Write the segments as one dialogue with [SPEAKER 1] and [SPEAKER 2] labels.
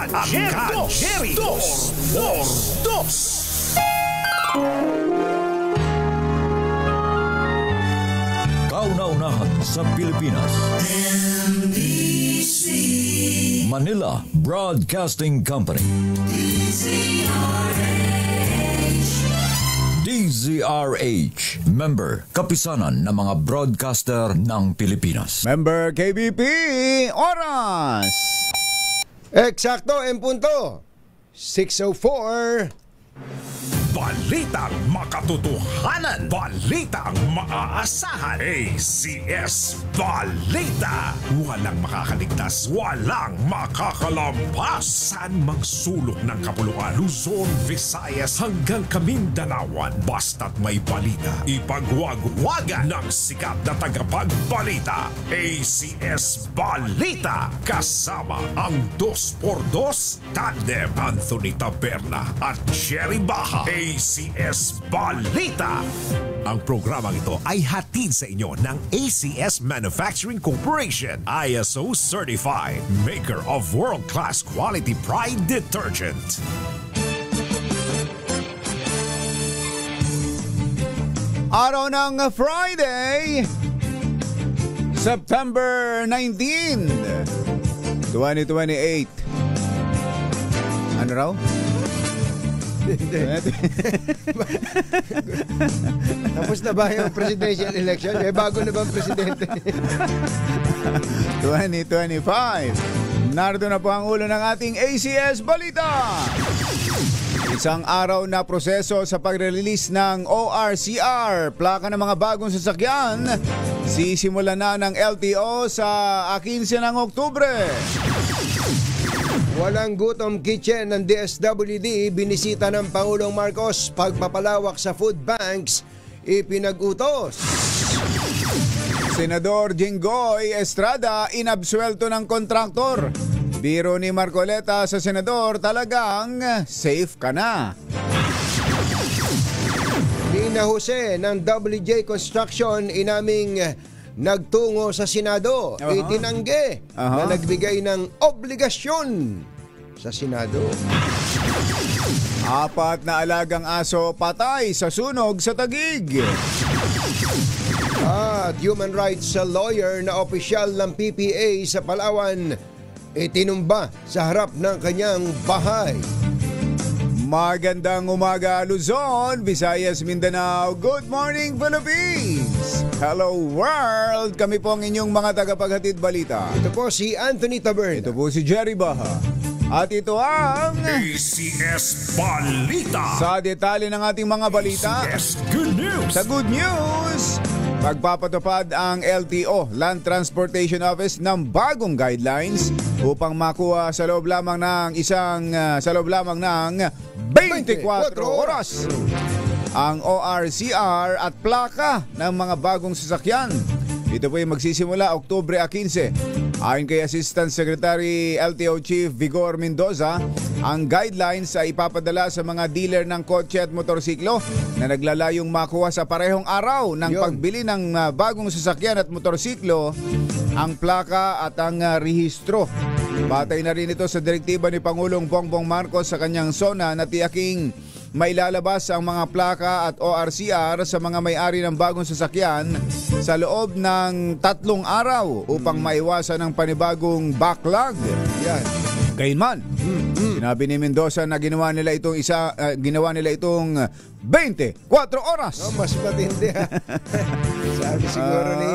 [SPEAKER 1] Jerry Dos por Dos.
[SPEAKER 2] Kauna-unahan sa Pilipinas.
[SPEAKER 3] NBC
[SPEAKER 2] Manila Broadcasting Company. DZRH. Member, kapisanan ng mga broadcaster ng Pilipinas.
[SPEAKER 4] Member KBP, oras!
[SPEAKER 5] Eksakto, en punto. 6:04.
[SPEAKER 1] Balitang makatotohanan. Balitang maaasahan. ACS Balita. Walang makakaligtas. Walang makakalampas. Saan mang sulok ng kapuluan. Luzon, Visayas hanggang Kamindanawan. Basta't may balita. Ipagwagwagan ng sikat na tagapagbalita. ACS Balita. Kasama ang 2x2 Tandem Anthony Taberna at Jerry Baha. ACS Balita. Ang programang ito ay hatid sa inyo ng ACS Manufacturing Corporation, ISO Certified, maker of world-class quality Pride detergent.
[SPEAKER 4] Araw ng Friday, September 19, 2028. Ano raw?
[SPEAKER 5] Tapos na ba yung presidential election? May bago na bang presidente?
[SPEAKER 4] 2025. Narito na po ang ulo ng ating ACS Balita. Isang araw na proseso sa pag-release ng ORCR, plaka ng mga bagong sasakyan, sisimula na ng LTO sa 15 ng Oktubre.
[SPEAKER 5] Walang gutom kitchen ng DSWD, binisita ng Pangulong Marcos, pagpapalawak sa food banks, ipinag-utos.
[SPEAKER 4] Senador Jinggoy Estrada, inabsuelto ng kontraktor. Biro ni Marcoleta sa senador, talagang safe ka na.
[SPEAKER 5] Nina Jose ng WJ Construction, inaming nagtungo sa Senado, itinanggi na nagbigay ng obligasyon sa Senado.
[SPEAKER 4] 4 na alagang aso patay sa sunog sa Taguig.
[SPEAKER 5] At human rights lawyer na opisyal ng PPA sa Palawan, itinumba sa harap ng kanyang bahay.
[SPEAKER 4] Magandang umaga Luzon, Visayas, Mindanao. Good morning Philippines. Hello world. Kami po ang inyong mga tagapaghatid balita.
[SPEAKER 5] Ito po si Anthony Taberna.
[SPEAKER 4] Ito po si Jerry Baha. At ito ang
[SPEAKER 1] ACS Balita.
[SPEAKER 4] sa detalye ng ating mga balita.
[SPEAKER 1] ACS Good News.
[SPEAKER 4] Sa good news, pagpapatupad ang LTO, Land Transportation Office, ng bagong guidelines upang makuha sa loob lamang ng 24 oras ang ORCR at plaka ng mga bagong sasakyan. Ito po ay magsisimula Oktubre 15. Ayon kay Assistant Secretary LTO Chief Vigor Mendoza, ang guidelines ay ipapadala sa mga dealer ng kotse at motorsiklo na naglalayong makuha sa parehong araw ng pagbili ng bagong sasakyan at motorsiklo ang plaka at ang rehistro. Batay na rin ito sa direktiba ni Pangulong Bongbong Marcos sa kanyang SONA na tiyaking mailalabas ang mga plaka at ORCR sa mga may-ari ng bagong sasakyan sa loob ng 3 araw upang maiwasan ang panibagong backlog.
[SPEAKER 5] Yan.
[SPEAKER 4] Gayunman, sinabi ni Mendoza na ginawa nila itong 24 oras.
[SPEAKER 5] Oh, mas matindi ha. Sabi siguro ni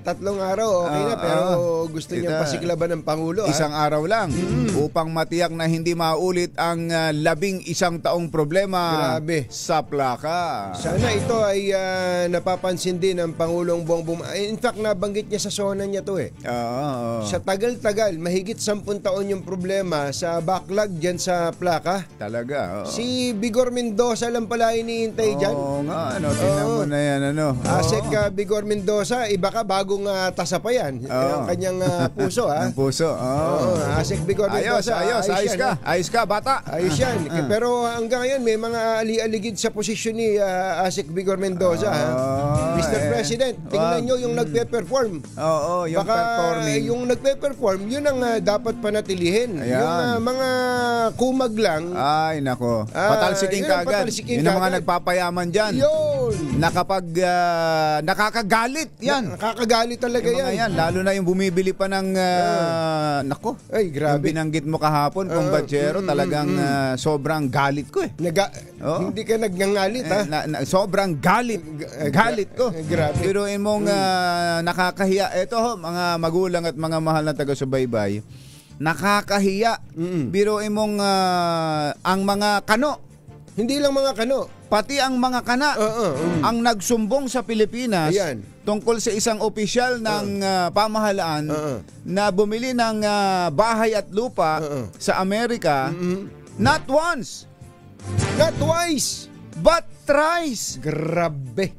[SPEAKER 5] 3 araw okay na, pero gusto niya pasiklaban ng Pangulo.
[SPEAKER 4] Isang araw lang upang matiyak na hindi maulit ang 11 taong problema sa plaka.
[SPEAKER 5] Sana ito ay napapansin din ng Pangulong Bongbong. In fact, nabanggit niya sa SONA niya to eh. Sa tagal-tagal, mahigit 10 taon yung problema sa backlog dyan sa plaka.
[SPEAKER 4] Talaga.
[SPEAKER 5] Si Vigor Mendoza lang pala iniintay dyan.
[SPEAKER 4] Oo nga, tingnan mo na yan,
[SPEAKER 5] Asek Vigor Mendoza, iba ka bagong tasa pa yan. Ang kanyang puso, ha?
[SPEAKER 4] Ang puso,
[SPEAKER 5] Asek Vigor Mendoza.
[SPEAKER 4] Ayos ka, bata.
[SPEAKER 5] Ayos yan. Pero hanggang ngayon, may mga ali-aligid sa posisyon ni Asek Vigor Mendoza, ha? Mr. President, tingnan nyo yung nagpe-perform.
[SPEAKER 4] Oo, yung
[SPEAKER 5] baka
[SPEAKER 4] performing.
[SPEAKER 5] yung nagpe-perform, yun ang dapat panatilihin.
[SPEAKER 4] Ayan.
[SPEAKER 5] Yung mga kumag lang.
[SPEAKER 4] Ay, nako. Patalsiking kagad. Yun ang mga nagpapayaman dyan.
[SPEAKER 5] Yun.
[SPEAKER 4] Nakakagalit yan.
[SPEAKER 5] Nakakagalit talaga
[SPEAKER 4] yung mga yan. Lalo na yung bumibili pa ng nako.
[SPEAKER 5] Ay, grabe.
[SPEAKER 4] Yung binanggit mo kahapon, kumbachero, talagang sobrang galit ko eh.
[SPEAKER 5] Hindi ka nagngangalit, ha?
[SPEAKER 4] Sobrang galit. Galit ko.
[SPEAKER 5] Grabe.
[SPEAKER 4] Biruin mong nakakahiya. Ito mga magulang at mga mahal na taga-subaybay. Nakakahiya. Biruin mong ang mga kano.
[SPEAKER 5] Hindi lang mga kano.
[SPEAKER 4] Pati ang mga kana ang nagsumbong sa Pilipinas tungkol sa isang opisyal ng pamahalaan na bumili ng bahay at lupa sa Amerika not once,
[SPEAKER 5] not twice,
[SPEAKER 4] but thrice.
[SPEAKER 5] Grabe.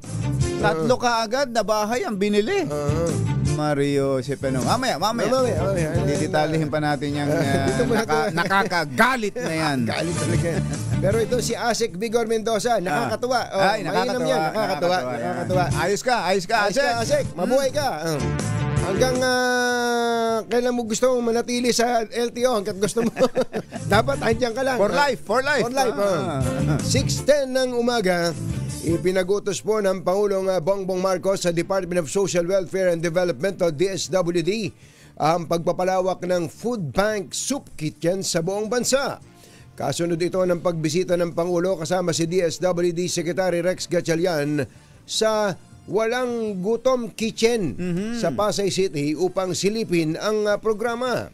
[SPEAKER 4] 3 kaagad na bahay ang binili. Mario Cepeno. Mamaya. Didetalihin pa natin yung nakakagalit na yan.
[SPEAKER 5] Galit talaga. Pero ito si Asek Vigor Mendoza, nakakatuwa. Nakakatuwa.
[SPEAKER 4] Ayos ka,
[SPEAKER 5] Asek. Mabuhay ka. Hanggang kailan mo gusto mong manatili sa LTO, hanggat gusto mo. Dapat andyan ka lang.
[SPEAKER 4] For life.
[SPEAKER 5] 6:10 ng umaga. Ipinagutos po ng Pangulong Bongbong Marcos sa Department of Social Welfare and Development o DSWD ang pagpapalawak ng food bank soup kitchen sa buong bansa. Kasunod ito ng pagbisita ng Pangulo kasama si DSWD Secretary Rex Gatchalian sa Walang Gutom Kitchen sa Pasay City upang silipin ang programa.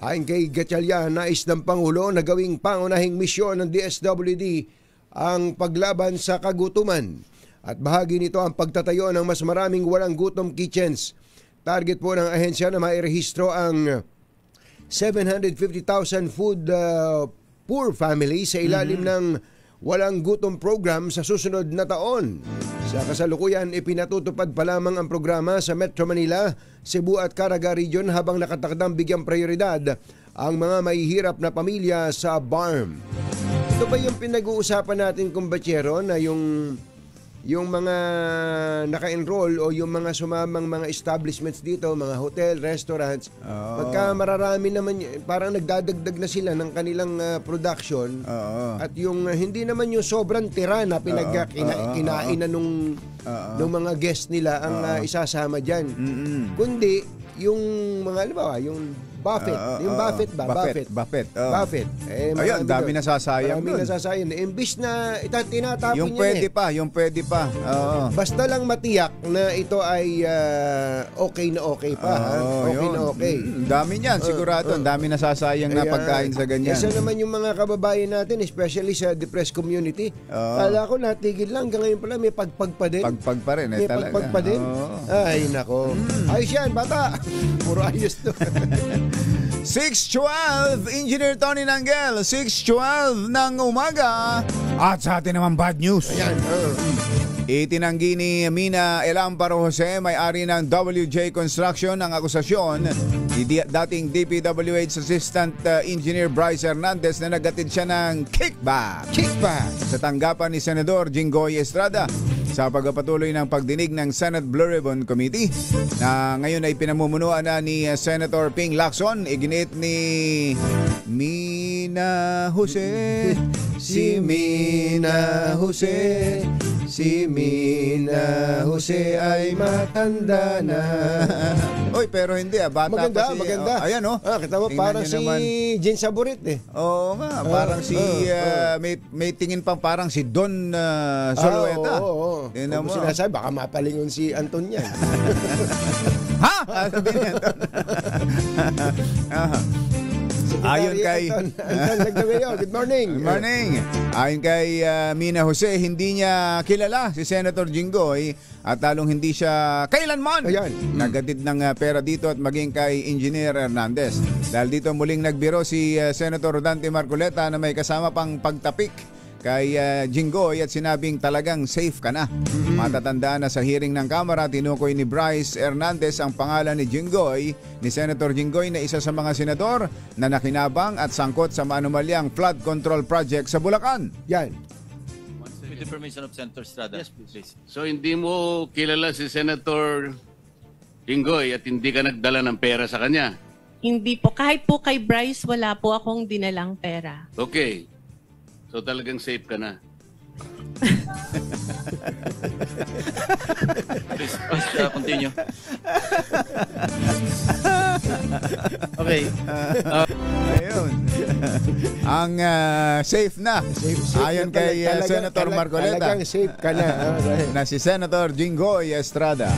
[SPEAKER 5] Ayon kay Gatchalian, nais ng Pangulo na gawing pangunahing misyon ng DSWD ang paglaban sa kagutuman at bahagi nito ang pagtatayo ng mas maraming walang gutom kitchens. Target po ng ahensya na mairehistro ang 750,000 food poor families sa ilalim ng walang gutom program sa susunod na taon. Sa kasalukuyan, ipinatutupad pa lamang ang programa sa Metro Manila, Cebu at Caraga Region habang nakatakdang bigyang prioridad ang mga mahihirap na pamilya sa BARM. Ito ba yung pinag-uusapan natin, kumbachero, na yung mga naka-enroll o yung mga sumamang mga establishments dito, mga hotel, restaurants, pagka mararami naman, parang nagdadagdag na sila ng kanilang production at yung hindi naman yung sobrang tira na kinain na nung mga guest nila ang isasama dyan. Kundi yung mga, halimbawa, yung Buffett. Yung Buffett ba?
[SPEAKER 4] Buffett.
[SPEAKER 5] Buffett.
[SPEAKER 4] Ayun, dami nasasayang doon.
[SPEAKER 5] Marami nasasayang. Imbis na tinatapon
[SPEAKER 4] yung pwede pa.
[SPEAKER 5] Basta lang matiyak na ito ay okay na okay pa. Okay.
[SPEAKER 4] Dami niyan, sigurado. Dami nasasayang na pagkain sa ganyan.
[SPEAKER 5] Isa naman yung mga kababayan natin, especially sa depressed community. Kala ko natigil lang. Hanggang ngayon pala may pagpag pa din.
[SPEAKER 4] Pagpag pa rin.
[SPEAKER 5] May pagpag pa din. Ay, nako. Ayos yan, bata. Puro ayos to.
[SPEAKER 4] 6:12, Engineer Tony Nanggel, 6:12 ng umaga. At sa atin naman bad news.
[SPEAKER 5] Ayan.
[SPEAKER 4] Itinanggi ni Mina Elamparo Jose, may-ari ng WJ Construction, ang akusasyon ni dating DPWH Assistant Engineer Bryce Hernandez na nagatid siya ng kickback sa tanggapan ni Senador Jinggoy Estrada sa pagpapatuloy ng pagdinig ng Senate Blue Ribbon Committee na ngayon ay pinamumunuan na ni Senator Ping Lacson. Iginit ni Mina Jose, si Mina Jose, si Mina Jose ay matanda na. Oy, pero hindi bata
[SPEAKER 5] maganda,
[SPEAKER 4] pa si...
[SPEAKER 5] maganda.
[SPEAKER 4] Ayan
[SPEAKER 5] kita mo, parang si Jen Saborit
[SPEAKER 4] Oo nga, parang may tingin pa parang si Don Solueta.
[SPEAKER 5] Kung sinasabi, baka mapalingon si Anton yan.
[SPEAKER 4] Ha? Sabi niya Anton. Ayon kay
[SPEAKER 5] Good morning.
[SPEAKER 4] Good morning. Ayon kay Mina Jose, hindi niya kilala si Senator Jinggoy at talong hindi siya kailanman nagatid ng pera dito at maging kay Engineer Hernandez. Dahil dito muling nagbiro si Senator Dante Marcoleta na may kasama pang pagtapik kay Jinggoy at sinabing talagang safe ka na. Matatandaan na sa hearing ng Kamara, tinukoy ni Bryce Hernandez ang pangalan ni Jinggoy, ni Senator Jinggoy na isa sa mga senador na nakinabang at sangkot sa maanumalyang flood control project sa Bulacan.
[SPEAKER 5] Yan.
[SPEAKER 3] With the permission of Senator Estrada. Yes, please.
[SPEAKER 6] So hindi mo kilala si Senator Jinggoy at hindi ka nagdala ng pera sa kanya?
[SPEAKER 7] Hindi po. Kahit po kay Bryce, wala po akong dinalang pera.
[SPEAKER 6] Okay. So talagang safe ka na.
[SPEAKER 3] Please continue.
[SPEAKER 6] Okay.
[SPEAKER 4] Ayun. Ang safe na.
[SPEAKER 5] Safe
[SPEAKER 4] Ayon
[SPEAKER 5] na
[SPEAKER 4] kay Senator Marcoleta.
[SPEAKER 5] Talagang safe ka na.
[SPEAKER 4] Na si Senator Jinggoy Estrada.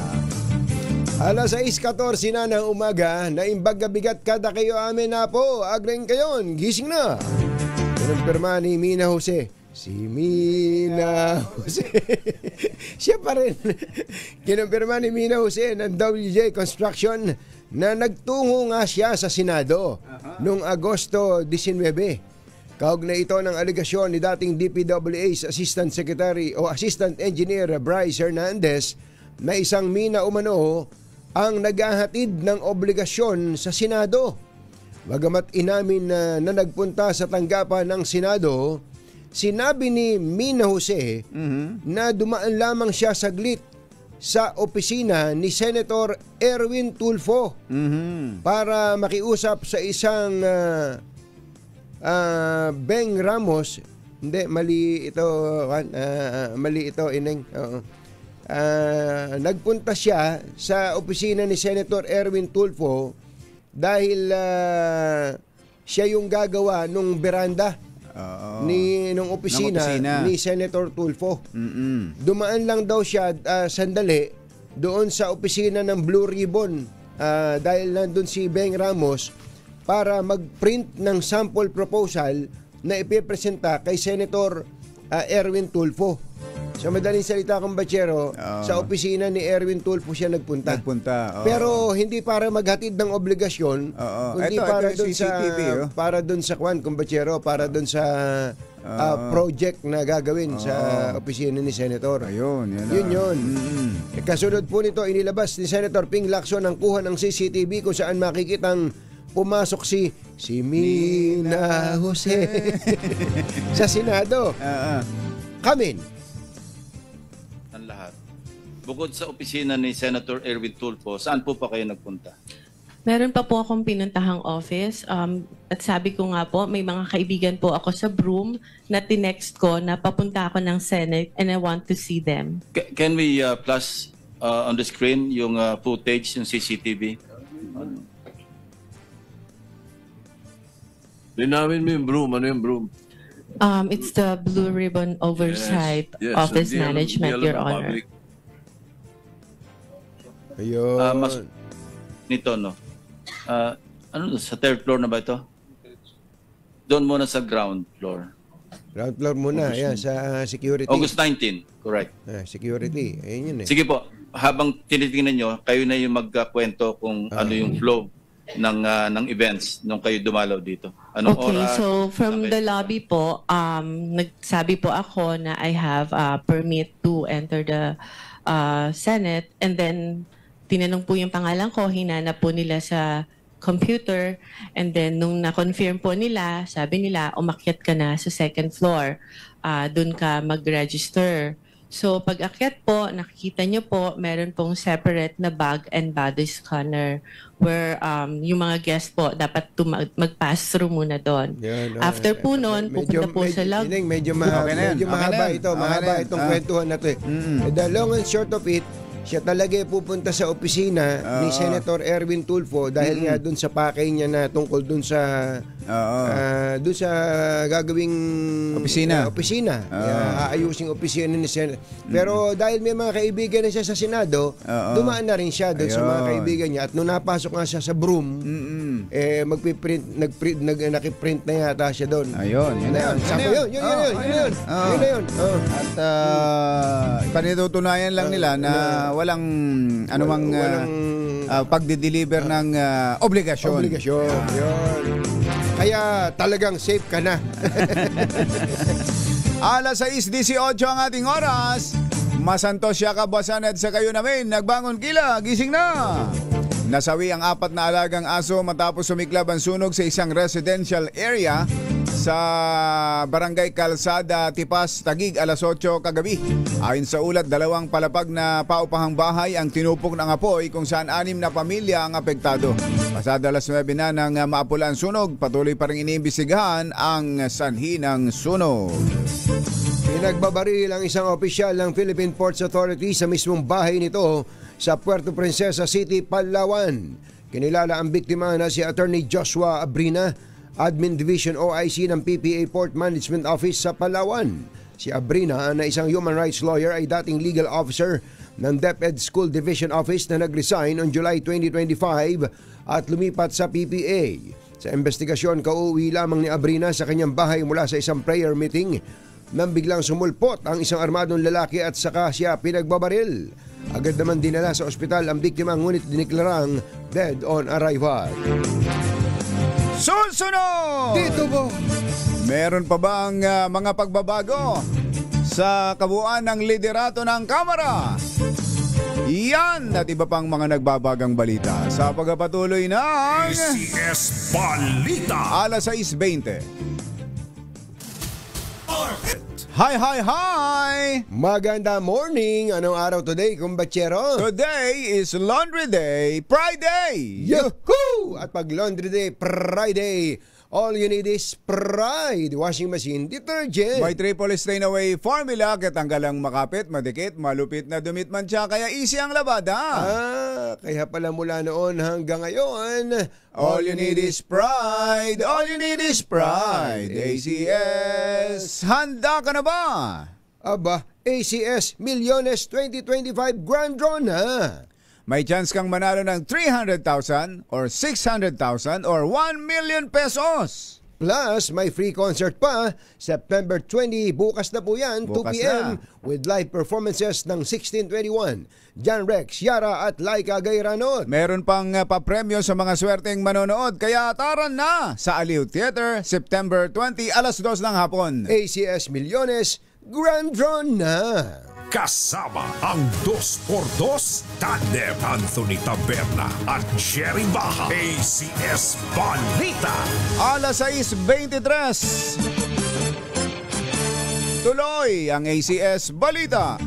[SPEAKER 5] Alas 6:14 na ng umaga, naimbag bigat kada kayo amin na po. Agreng kayon, gising na. Kinumpirma ni Mina Jose. Si Mina Jose. Siya pa rin. Kinumpirma ni Mina Jose ng WJ Construction na nagtungo nga siya sa Senado noong Agosto 19. Kaugnay ito ng aligasyon ni dating DPWH Assistant Secretary o Assistant Engineer Bryce Hernandez na isang Mina umano ang naghahatid ng obligasyon sa Senado. Bagamat inamin na nagpunta sa tanggapan ng Senado, sinabi ni Mina Jose na dumaan lamang siya saglit sa opisina ni Senator Erwin Tulfo para makiusap sa isang Beng Ramos. Hindi, mali ito, Ineng. Nagpunta siya sa opisina ni Senator Erwin Tulfo dahil siya yung gagawa nung beranda nung opisina ni Senator Tulfo. Dumaan lang daw siya sandali doon sa opisina ng Blue Ribbon dahil nandun si Beng Ramos para mag-print ng sample proposal na ipipresenta kay Senator Erwin Tulfo. Sa madaling salita, kumbachero, sa opisina ni Erwin Tulfo siya nagpunta. Pero hindi para maghatid ng obligasyon, kundi para doon sa para doon sa kumbachero, para doon sa project na gagawin sa opisina ni Senator.
[SPEAKER 4] Ayun,
[SPEAKER 5] yun. Kasunod po nito, inilabas ni Senator Ping Lacson ang kuha ng CCTV kung saan makikitang pumasok si Mina Jose sa Senado. Kamin.
[SPEAKER 3] Ang lahat. Bukod sa opisina ni Senator Erwin Tulfo, saan po pa kayo nagpunta?
[SPEAKER 7] Meron pa po akong pinuntahang office. At sabi ko nga po, may mga kaibigan po ako sa Broome na tinext ko na papunta ako ng Senate and I want to see them.
[SPEAKER 3] Can we plus on the screen yung footage, yung CCTV?
[SPEAKER 6] Linawin mo yung Broome. Ano yung Broome?
[SPEAKER 7] It's the Blue Ribbon Oversight Office Management, Your Honor.
[SPEAKER 5] Ayun.
[SPEAKER 3] Mas nito, no? Ano, sa third floor na ba ito? Doon muna sa ground floor.
[SPEAKER 5] Ground floor muna, sa security.
[SPEAKER 3] August 19, correct.
[SPEAKER 5] Security, ayun yun eh.
[SPEAKER 3] Sige po, habang tinitingnan nyo, kayo na yung magkakwento kung ano yung flow ng events nung kayo dumalaw dito. Anong oras?
[SPEAKER 7] So from the lobby po, nagsabi po ako na I have a permit to enter the Senate, and then tinanong po yung pangalan ko, hinanap po nila sa computer, and then nung na-confirm po nila, sabi nila, umakyat ka na sa second floor, dun ka mag-register. So pag akyat po, nakikita nyo po, meron pong separate na bag and body scanner where yung mga guests po dapat mag-pass through muna doon. After po noon, pupunta po sa lobby.
[SPEAKER 5] Medyo mahaba itong kwentuhan na ito. The long and short of it, siya talaga pupunta sa opisina ni Senator Erwin Tulfo dahil nga doon sa pakay niya na tungkol doon sa gagawing opisina. Aayusing opisina ni Senator. Pero dahil may mga kaibigan na siya sa Senado, dumaan na rin siya doon sa mga kaibigan niya. At nung napasok nga siya sa Broome, nakiprint na yata siya doon.
[SPEAKER 4] Ayun, yun na yun. At panitutunayan lang nila na walang anumang pagdi-deliver ng obligasyon.
[SPEAKER 5] Yun. Kaya talagang safe ka na.
[SPEAKER 4] Alas 6:18 ang ating oras. Masantos siya kabasan at sa kayo namin. Nagbangon kila, gising na. Nasawi ang 4 na alagang aso matapos sumiklab ang sunog sa isang residential area sa Barangay Calzada, Tipas, Taguig, alas 8 kagabi. Ayon sa ulat, 2 palapag na paupahang bahay ang tinupok ng apoy kung saan 6 na pamilya ang apektado. Pasada alas 9 na nang maapula ang sunog, patuloy pa rin iniimbestigahan ang sanhi ng sunog.
[SPEAKER 5] Pinagbabaril ang isang opisyal ng Philippine Ports Authority sa mismong bahay nito sa Puerto Princesa City, Palawan. Kinilala ang biktima na si Attorney Joshua Abrina, Admin Division OIC ng PPA Port Management Office sa Palawan. Si Abrina na isang human rights lawyer ay dating legal officer ng DepEd School Division Office na nag-resign on July 2025 at lumipat sa PPA. Sa investigasyon, kauwi lamang ni Abrina sa kanyang bahay mula sa isang prayer meeting nang biglang sumulpot ang isang armadong lalaki at saka siya pinagbabaril. Agad naman dinala sa ospital ang biktima ngunit diniklarang dead on arrival.
[SPEAKER 4] Susunod!
[SPEAKER 5] Dito po!
[SPEAKER 4] Meron pa bang mga pagbabago sa kabuuan ng liderato ng Kamara? Yan at iba pang mga nagbabagang balita sa pagpapatuloy ng
[SPEAKER 1] ACS Balita.
[SPEAKER 4] alas 6:20. Hi!
[SPEAKER 5] Maganda morning! Anong araw today, kumbachero?
[SPEAKER 4] Today is Laundry Day Friday!
[SPEAKER 5] Yahoo! At pag Laundry Day Friday, all you need is Pride washing machine detergent.
[SPEAKER 4] May triple stain away formula, katanggal ang makapit, madikit, malupit na dumit mancha, kaya easy ang labada.
[SPEAKER 5] Kaya pala mula noon hanggang ngayon,
[SPEAKER 4] All you need is pride. All you need is pride. ACS. Handa ka na ba?
[SPEAKER 5] Aba, ACS Milyones 2025 Grand Draw na.
[SPEAKER 4] May chance kang manalo ng 300,000 or 600,000 or 1 million pesos.
[SPEAKER 5] Plus, may free concert pa September 20. Bukas na po yan,
[SPEAKER 4] Bukas
[SPEAKER 5] 2 p.m.
[SPEAKER 4] na.
[SPEAKER 5] with live performances ng 1621. John Rex, Yara at Laika Gayranot.
[SPEAKER 4] Meron pang papremyo sa mga swerteng manonood, kaya taran na sa Aliw Theater, September 20, alas 2 ng hapon.
[SPEAKER 5] ACS Milyones Grand Draw na.
[SPEAKER 1] Kasama ang 2x2 Tandem Anthony Taberna at Jerry Baja. ACS Balita.
[SPEAKER 4] Alas 6:23. Tuloy ang ACS Balita.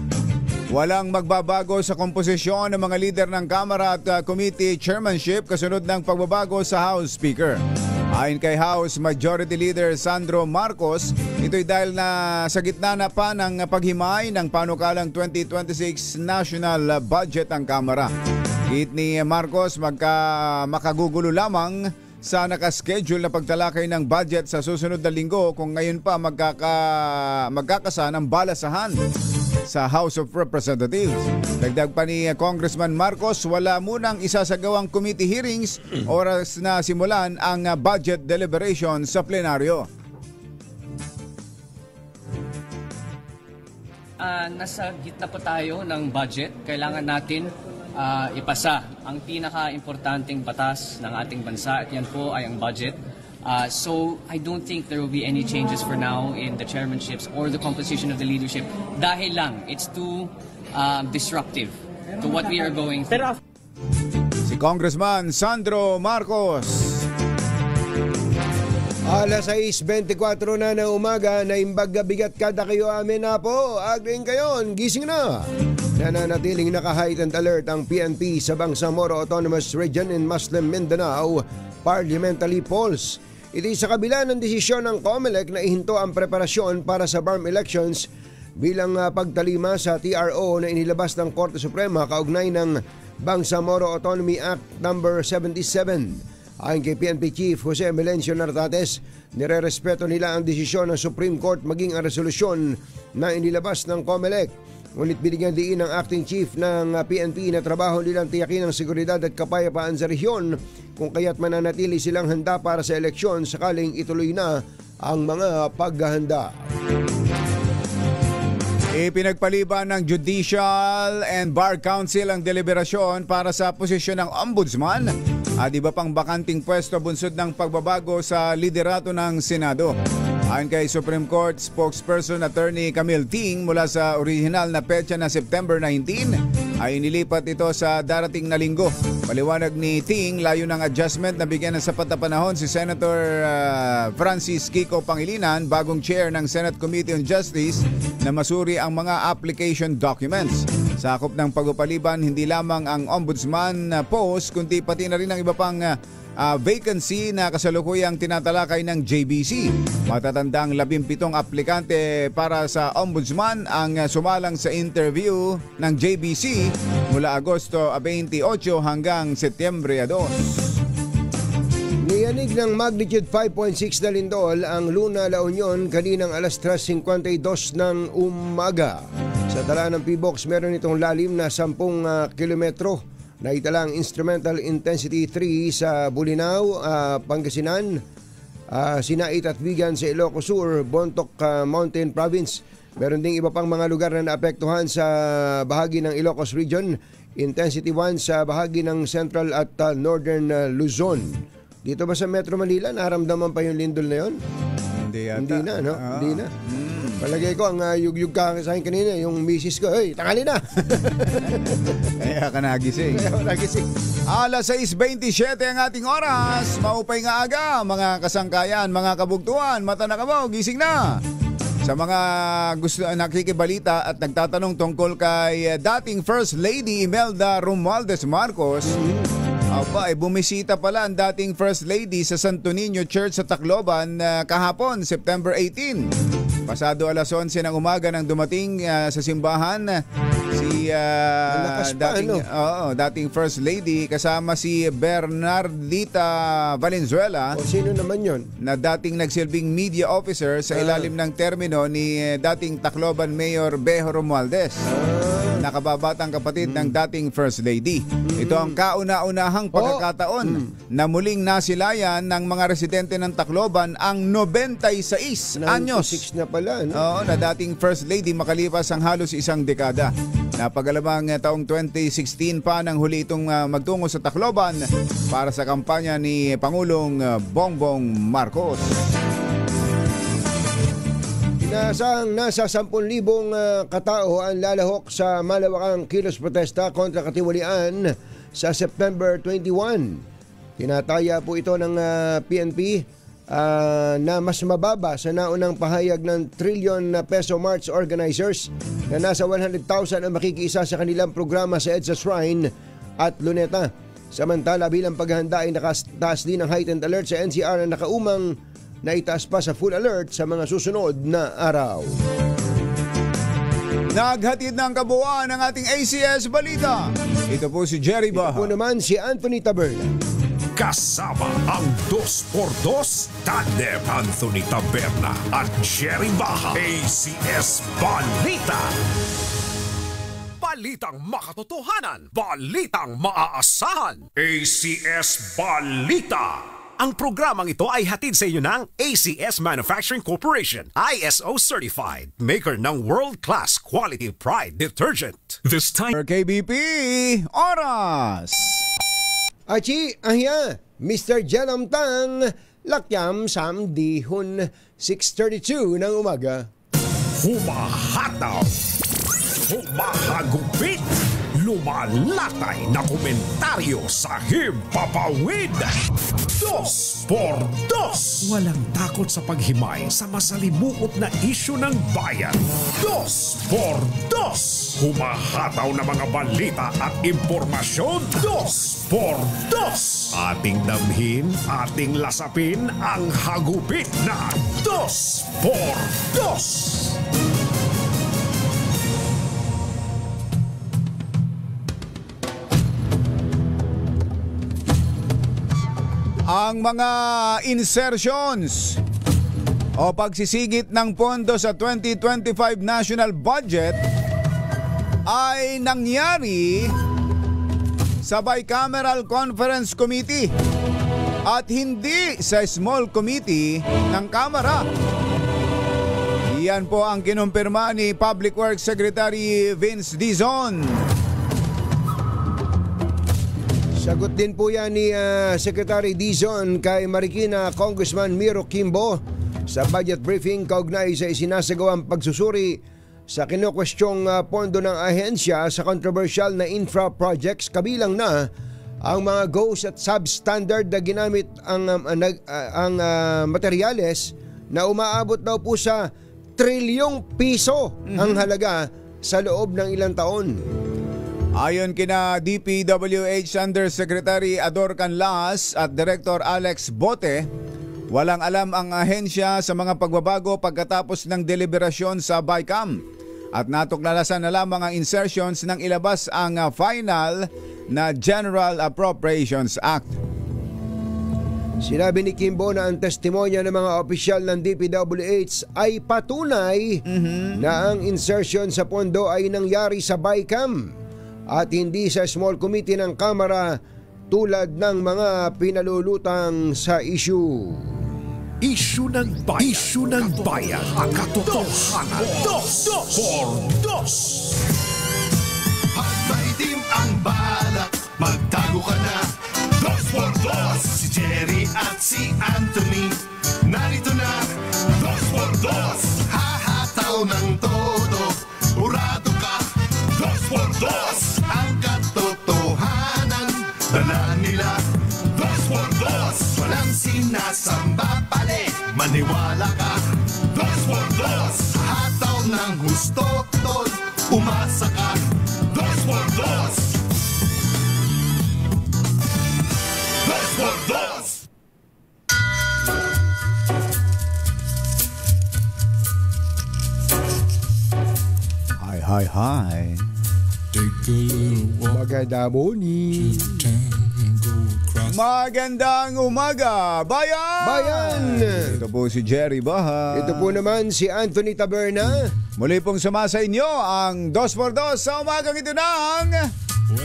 [SPEAKER 4] Walang magbabago sa komposisyon ng mga lider ng Kamara at committee chairmanship kasunod ng pagbabago sa House Speaker. Ayon kay House Majority Leader Sandro Marcos, ito'y dahil na sa gitna na pa ng paghimay ng panukalang 2026 national budget ang Kamara. Git ni Marcos, makagugulo lamang sa nakaschedule na pagtalakay ng budget sa susunod na linggo kung ngayon pa magkakasa ng balasahan sa House of Representatives. Dagdag pa ni Congressman Marcos, wala munang isasagawang committee hearings oras na simulan ang budget deliberation sa plenaryo.
[SPEAKER 8] Nasa gitna po tayo ng budget. Kailangan natin ipasa ang pinaka-importanting batas ng ating bansa at yan po ay ang budget. So I don't think there will be any changes for now in the chairmanships or the composition of the leadership. Dahil lang, it's too disruptive to what we are going through.
[SPEAKER 4] Si Congressman Sandro Marcos.
[SPEAKER 5] Alas 6:24 na ng umaga, naimbag bigat kada kayo amin na po. Agring kayon, gising na. Nananatiling naka-heightened alert ang PNP sa Bangsamoro Autonomous Region in Muslim Mindanao Parliamentary Polls. Ito sa kabila ng desisyon ng COMELEC na ihinto ang preparasyon para sa BARM elections bilang pagtalima sa TRO na inilabas ng Korte Suprema kaugnay ng Bangsamoro Autonomy Act No. 77. Ayon kay PNP Chief Jose Melencio Nartates, nirerespeto nila ang desisyon ng Supreme Court maging ang resolusyon na inilabas ng COMELEC. Ngunit binigyan diin ng acting chief ng PNP na trabaho nilang tiyakin ang seguridad at kapayapaan sa rehiyon kung kaya't mananatili silang handa para sa eleksyon sakaling ituloy na ang mga paghahanda.
[SPEAKER 4] Ipinagpaliban ng Judicial and Bar Council ang deliberasyon para sa posisyon ng Ombudsman at iba pang bakanting pwesto bunsod ng pagbabago sa liderato ng Senado. Ayon kay Supreme Court spokesperson Attorney Camille Ting, mula sa original na petsa na September 19 ay inilipat ito sa darating na linggo. Paliwanag ni Ting, layo ng adjustment na bigyan ng sapat na panahon si Senator Francis Kiko Pangilinan, bagong chair ng Senate Committee on Justice, na masuri ang mga application documents. Sakop ng pagpapaliban hindi lamang ang ombudsman post, kundi pati na rin ang iba pang vacancy na kasalukuyang tinatalakay ng JBC. Matatandang 17 aplikante para sa ombudsman ang sumalang sa interview ng JBC mula Agosto 28 hanggang Setyembre 2.
[SPEAKER 5] Niyanig ng magnitude 5.6 na lindol ang Luna, La Union kaninang alas 3:52 ng umaga. Sa tala ng PBOX, meron itong lalim na 10 kilometro. Naitalang instrumental intensity 3 sa Bulinaw, Pangasinan, Sinait at Vigan sa Ilocos Sur, Bontoc Mountain Province. Meron ding iba pang mga lugar na naapektuhan sa bahagi ng Ilocos Region. Intensity 1 sa bahagi ng Central at Northern Luzon. Dito ba sa Metro Manila, naramdaman pa yung lindol na yun?
[SPEAKER 4] Hindi yata.
[SPEAKER 5] Hindi na, no? Hindi na. Palagay ko, ang yugyug ka sa akin kanina, yung misis ko, hey, tangali na!
[SPEAKER 4] Kaya ka nagising. Alas 6:27 ang ating oras. Maupay nga aga, mga kasangkayan, mga kabugtuan, mata na kabaw, gising na! Sa mga gusto nakikibalita at nagtatanong tungkol kay dating First Lady Imelda Romualdez Marcos, bumisita pala ang dating First Lady sa Santo Niño Church sa Tacloban kahapon, September 18. Pasado alas 11 ng umaga nang dumating sa simbahan si dating First Lady kasama si Bernardita Valenzuela.
[SPEAKER 5] O sino naman yon?
[SPEAKER 4] Na dating nagsilbing media officer sa ilalim ng termino ni dating Tacloban Mayor Bejo Romualdez. Nakababatang kapatid ng dating First Lady. Ito ang kauna-unahang pagkakataon na muling nasilayan ng mga residente ng Tacloban ang 96 anyos.
[SPEAKER 5] 96 na pala, no?
[SPEAKER 4] Oo, na dating First Lady makalipas ang halos isang dekada. Napagalamang taong 2016 pa nang huli itong magtungo sa Tacloban para sa kampanya ni Pangulong Bongbong Marcos.
[SPEAKER 5] Inaasahang nasa 10,000 katao ang lalahok sa malawakang kilos protesta kontra katiwalian sa September 21. Tinataya po ito ng PNP na mas mababa sa naunang pahayag ng trillion na peso March organizers na nasa 100,000 ang makikiisa sa kanilang programa sa EDSA Shrine at Luneta. Samantala, bilang paghahanda ay nakataas din ang heightened alert sa NCR na nakaumang na itaas pa sa full alert sa mga susunod na araw.
[SPEAKER 4] Naghatid ng kabuuan ng ating ACS Balita. Ito po si Jerry Baha.
[SPEAKER 5] Ito po naman si Anthony Taberna.
[SPEAKER 1] Kasama ang 2x2 tandem Anthony Taberna at Jerry Baha. ACS Balita. Balitang makatotohanan. Balitang maaasahan. ACS Balita. Ang programang ito ay hatid sa inyo ng ACS Manufacturing Corporation, ISO certified, maker ng world-class quality pride detergent. This time
[SPEAKER 4] KBP, oras!
[SPEAKER 5] Achi, ahya, Mr. Jelom Tang, lakyam samdihon, 6:32 ng umaga.
[SPEAKER 1] humahataw, humahagupit, lumalatay na komentaryo sa himpapawid. 2x2. Walang takot sa paghimay sa masalimuot na isyu ng bayan. 2x2. Humahataw na mga balita at impormasyon. 2x2. Ating damhin, ating lasapin ang hagupit na 2x2.
[SPEAKER 4] Ang mga insertions o pagsisigit ng pondo sa 2025 national budget ay nangyari sa Bicameral Conference Committee at hindi sa small committee ng Kamara. Iyan po ang kinumpirma ni Public Works Secretary Vince Dizon.
[SPEAKER 5] Sagot din po yan ni Secretary Dizon kay Marikina Congressman Miro Kimbo Sa budget briefing, kaugnay sa isinasagawang pagsusuri sa kinukwestyong pondo ng ahensya sa controversial na infra projects, kabilang na ang mga GOES at substandard na ginamit ang materyales na umaabot daw po sa trilyong piso ang halaga sa loob ng ilang taon.
[SPEAKER 4] Ayon kina DPWH Undersecretary Ador Canlas at Director Alex Bote, walang alam ang ahensya sa mga pagbabago pagkatapos ng deliberasyon sa BICAM at natuklasan na lamang ang insertions ng ilabas ang final na General Appropriations Act.
[SPEAKER 5] Sinabi ni Kimbo na ang testimonya ng mga opisyal ng DPWH ay patunay na ang insertion sa pondo ay nangyari sa BICAM at hindi sa small committee ng Kamara tulad ng mga pinalulutang sa issue.
[SPEAKER 1] Isyu ng bayan. Isyu ng bayan. Ang katotohanan. Dos por dos.
[SPEAKER 9] Pag maitim ang balak, magtago ka na. Dos por dos. Si Jerry at si Anthony, narito na. Dos por dos. Hahataw ng todo. Urado ka. Dos por dos. Ang katotohanan, dala nila. Dos por dos. Walang sinasamba pali. Maniwala ka. Dos por dos. Hataw ng gusto, tol. Umasa ka. Dos por dos. Dos por dos.
[SPEAKER 4] Hi.
[SPEAKER 5] Maganda morning.
[SPEAKER 4] Magandang umaga, bayan! Ito po si Jerry Baha.
[SPEAKER 5] Ito po naman si Anthony Taberna.
[SPEAKER 4] Muli pong sumasa inyo ang 2x2 sa umagang ito ng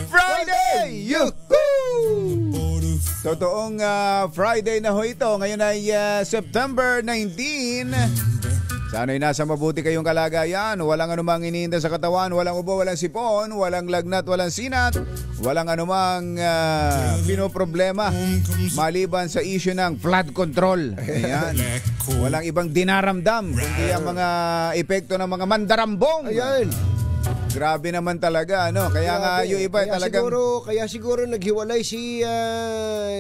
[SPEAKER 4] Friday! Yuhuu! Totoong Friday na ho ito. Ngayon ay September 19. Sana'y nasa mabuti kayong kalagayan. Walang anumang iniinda sa katawan. Walang ubo, walang sipon. Walang lagnat, walang sinat. Walang anumang pinoproblema maliban sa issue ng flood control. Ayan. Walang ibang dinaramdam kundi ang mga epekto ng mga mandarambong.
[SPEAKER 5] Ayan.
[SPEAKER 4] Grabe naman talaga, ano? Kaya nga yung iba talagang...
[SPEAKER 5] Kaya siguro naghiwalay si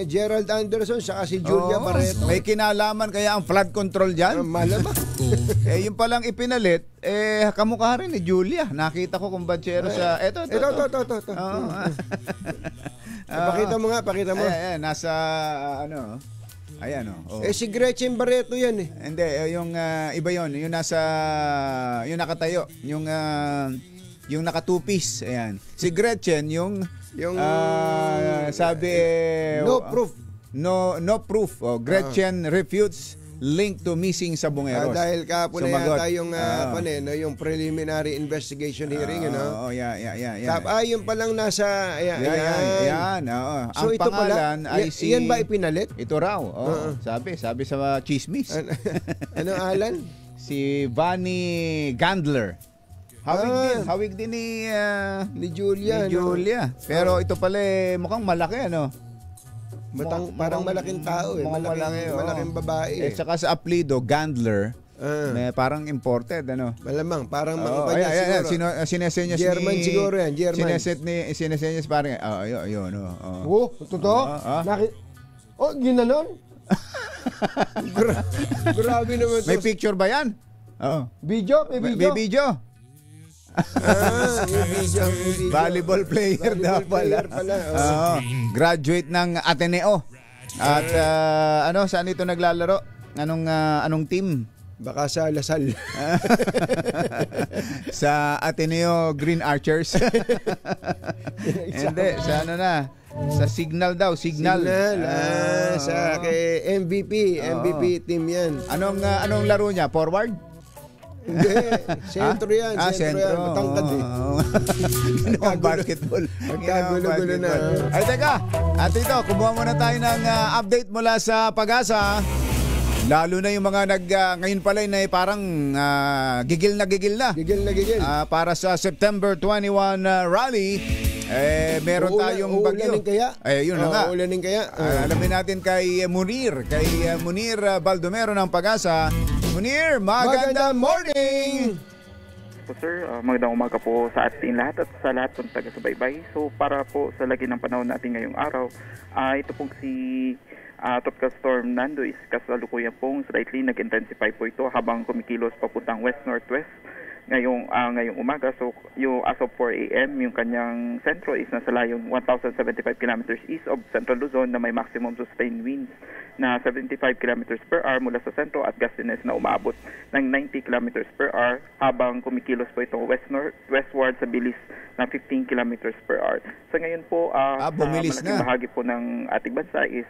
[SPEAKER 5] Gerald Anderson saka si Julia Barreto.
[SPEAKER 4] May kinalaman kaya ang flood control dyan?
[SPEAKER 5] Malamang.
[SPEAKER 4] Yung palang ipinalit, kamukha rin ni Julia. Nakita ko kung batsero sa... Ito.
[SPEAKER 5] Pakita mo nga.
[SPEAKER 4] Ayan, nasa ano... Ayan oh.
[SPEAKER 5] Si Gretchen Barreto yan eh.
[SPEAKER 4] Hindi, yung iba yon, yung nasa yung nakatayo, yung naka two-piece, ayan. Si Gretchen yung sabi
[SPEAKER 5] no proof.
[SPEAKER 4] No proof. Gretchen refutes link to missing sa Bungeros.
[SPEAKER 5] Dahil kahapon na yata yung preliminary investigation hearing,
[SPEAKER 4] Yeah.
[SPEAKER 5] Yung palang nasa
[SPEAKER 4] Ayan.
[SPEAKER 5] So
[SPEAKER 4] ang
[SPEAKER 5] ito
[SPEAKER 4] pangalan
[SPEAKER 5] pala,
[SPEAKER 4] ay si...
[SPEAKER 5] yan ba ipinalit?
[SPEAKER 4] Ito raw. Sabi sa chismis.
[SPEAKER 5] Ano alan?
[SPEAKER 4] Si Vanny Gandler. Hawig din
[SPEAKER 5] ni Julia.
[SPEAKER 4] Pero ito pala mukhang malaki, ano?
[SPEAKER 5] Parang malaking tao eh. Malaking babae.
[SPEAKER 4] Saka sa apelido, Gandler, may parang imported, ano?
[SPEAKER 5] Malamang, parang mga kanya siguro.
[SPEAKER 4] Sinesenyas
[SPEAKER 5] German
[SPEAKER 4] ni...
[SPEAKER 5] siguro yan, German.
[SPEAKER 4] Sinesenyas parang, ayun.
[SPEAKER 5] Totoo? Ginanon? Grabe naman.
[SPEAKER 4] May picture ba yan?
[SPEAKER 5] Video?
[SPEAKER 4] May video. Volleyball player daw pala. Graduate ng Ateneo. At saan ito naglalaro? Anong team?
[SPEAKER 5] Baka sa Lasal.
[SPEAKER 4] Sa Ateneo Green Archers. Hindi, sa sa Signal daw, Signal.
[SPEAKER 5] Sa kay MVP team 'yan.
[SPEAKER 4] Anong laro niya? Forward?
[SPEAKER 5] Hindi, sentro yan. Sentro. Matangkad eh.
[SPEAKER 4] Basketball.
[SPEAKER 5] Magkagulo-gulo na.
[SPEAKER 4] Ay, teka. At ito, kumuha muna tayo ng update mula sa Pag-asa. Lalo na yung mga ngayon pala na parang gigil na.
[SPEAKER 5] Gigil na.
[SPEAKER 4] Para sa September 21 rally. Meron tayong bagyo.
[SPEAKER 5] Uulanin kaya?
[SPEAKER 4] Yun na nga.
[SPEAKER 5] Uulanin kaya?
[SPEAKER 4] Alamin natin kay Munir Baldomero ng Pag-asa. Munir, magandang morning!
[SPEAKER 10] Po sir, magandang umaga po sa ating lahat at sa lahat ng taga-subaybay. So para po sa lagi ng panahon natin ngayong araw, ito pong si Tropical Storm Nando is kasalukuyan pong slightly nag-intensify po ito habang kumikilos papuntang west-northwest ngayong umaga. So yung as of 4 a.m. yung kanyang sentro is nasa layong 1,075 kilometers east of Central Luzon na may maximum sustained winds na 75 kilometers per hour mula sa sentro at gustiness na umaabot ng 90 kilometers per hour habang kumikilos po ito westward sa bilis na 15 kilometers per hour. So ngayon po
[SPEAKER 4] bumilis
[SPEAKER 10] malaking
[SPEAKER 4] na.
[SPEAKER 10] bahagi po ng ating bansa is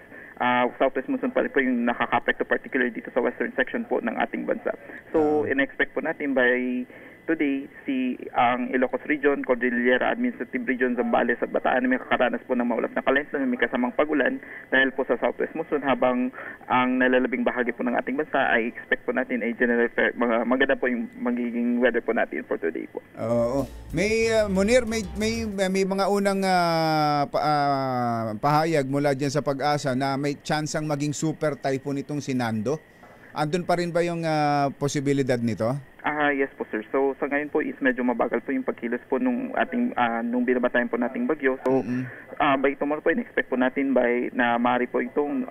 [SPEAKER 10] southwest monsoon pa rin po yung nakaka-apekto particularly dito sa western section po ng ating bansa. So in-expect po natin by today ang Ilocos Region, Cordillera Administrative Region, Zambales at Bataan may kakaranas po ng maulas na kalento na may kasamang pagulan dahil po sa southwest monsoon habang ang nalalabing bahagi po ng ating bansa ay expect po natin ay general fair, maganda po yung magiging weather po natin for today po.
[SPEAKER 4] Oo. Munir, may mga unang pahayag mula dyan sa Pag-asa na may tsansang maging super typhoon itong si Nando. Andun pa rin ba yung posibilidad nito?
[SPEAKER 10] Yes po sir. So sa ngayon po is medyo mabagal po yung pagkilos po nung binabatayan po nating bagyo. So by tomorrow po in-expect po natin na maaari po itong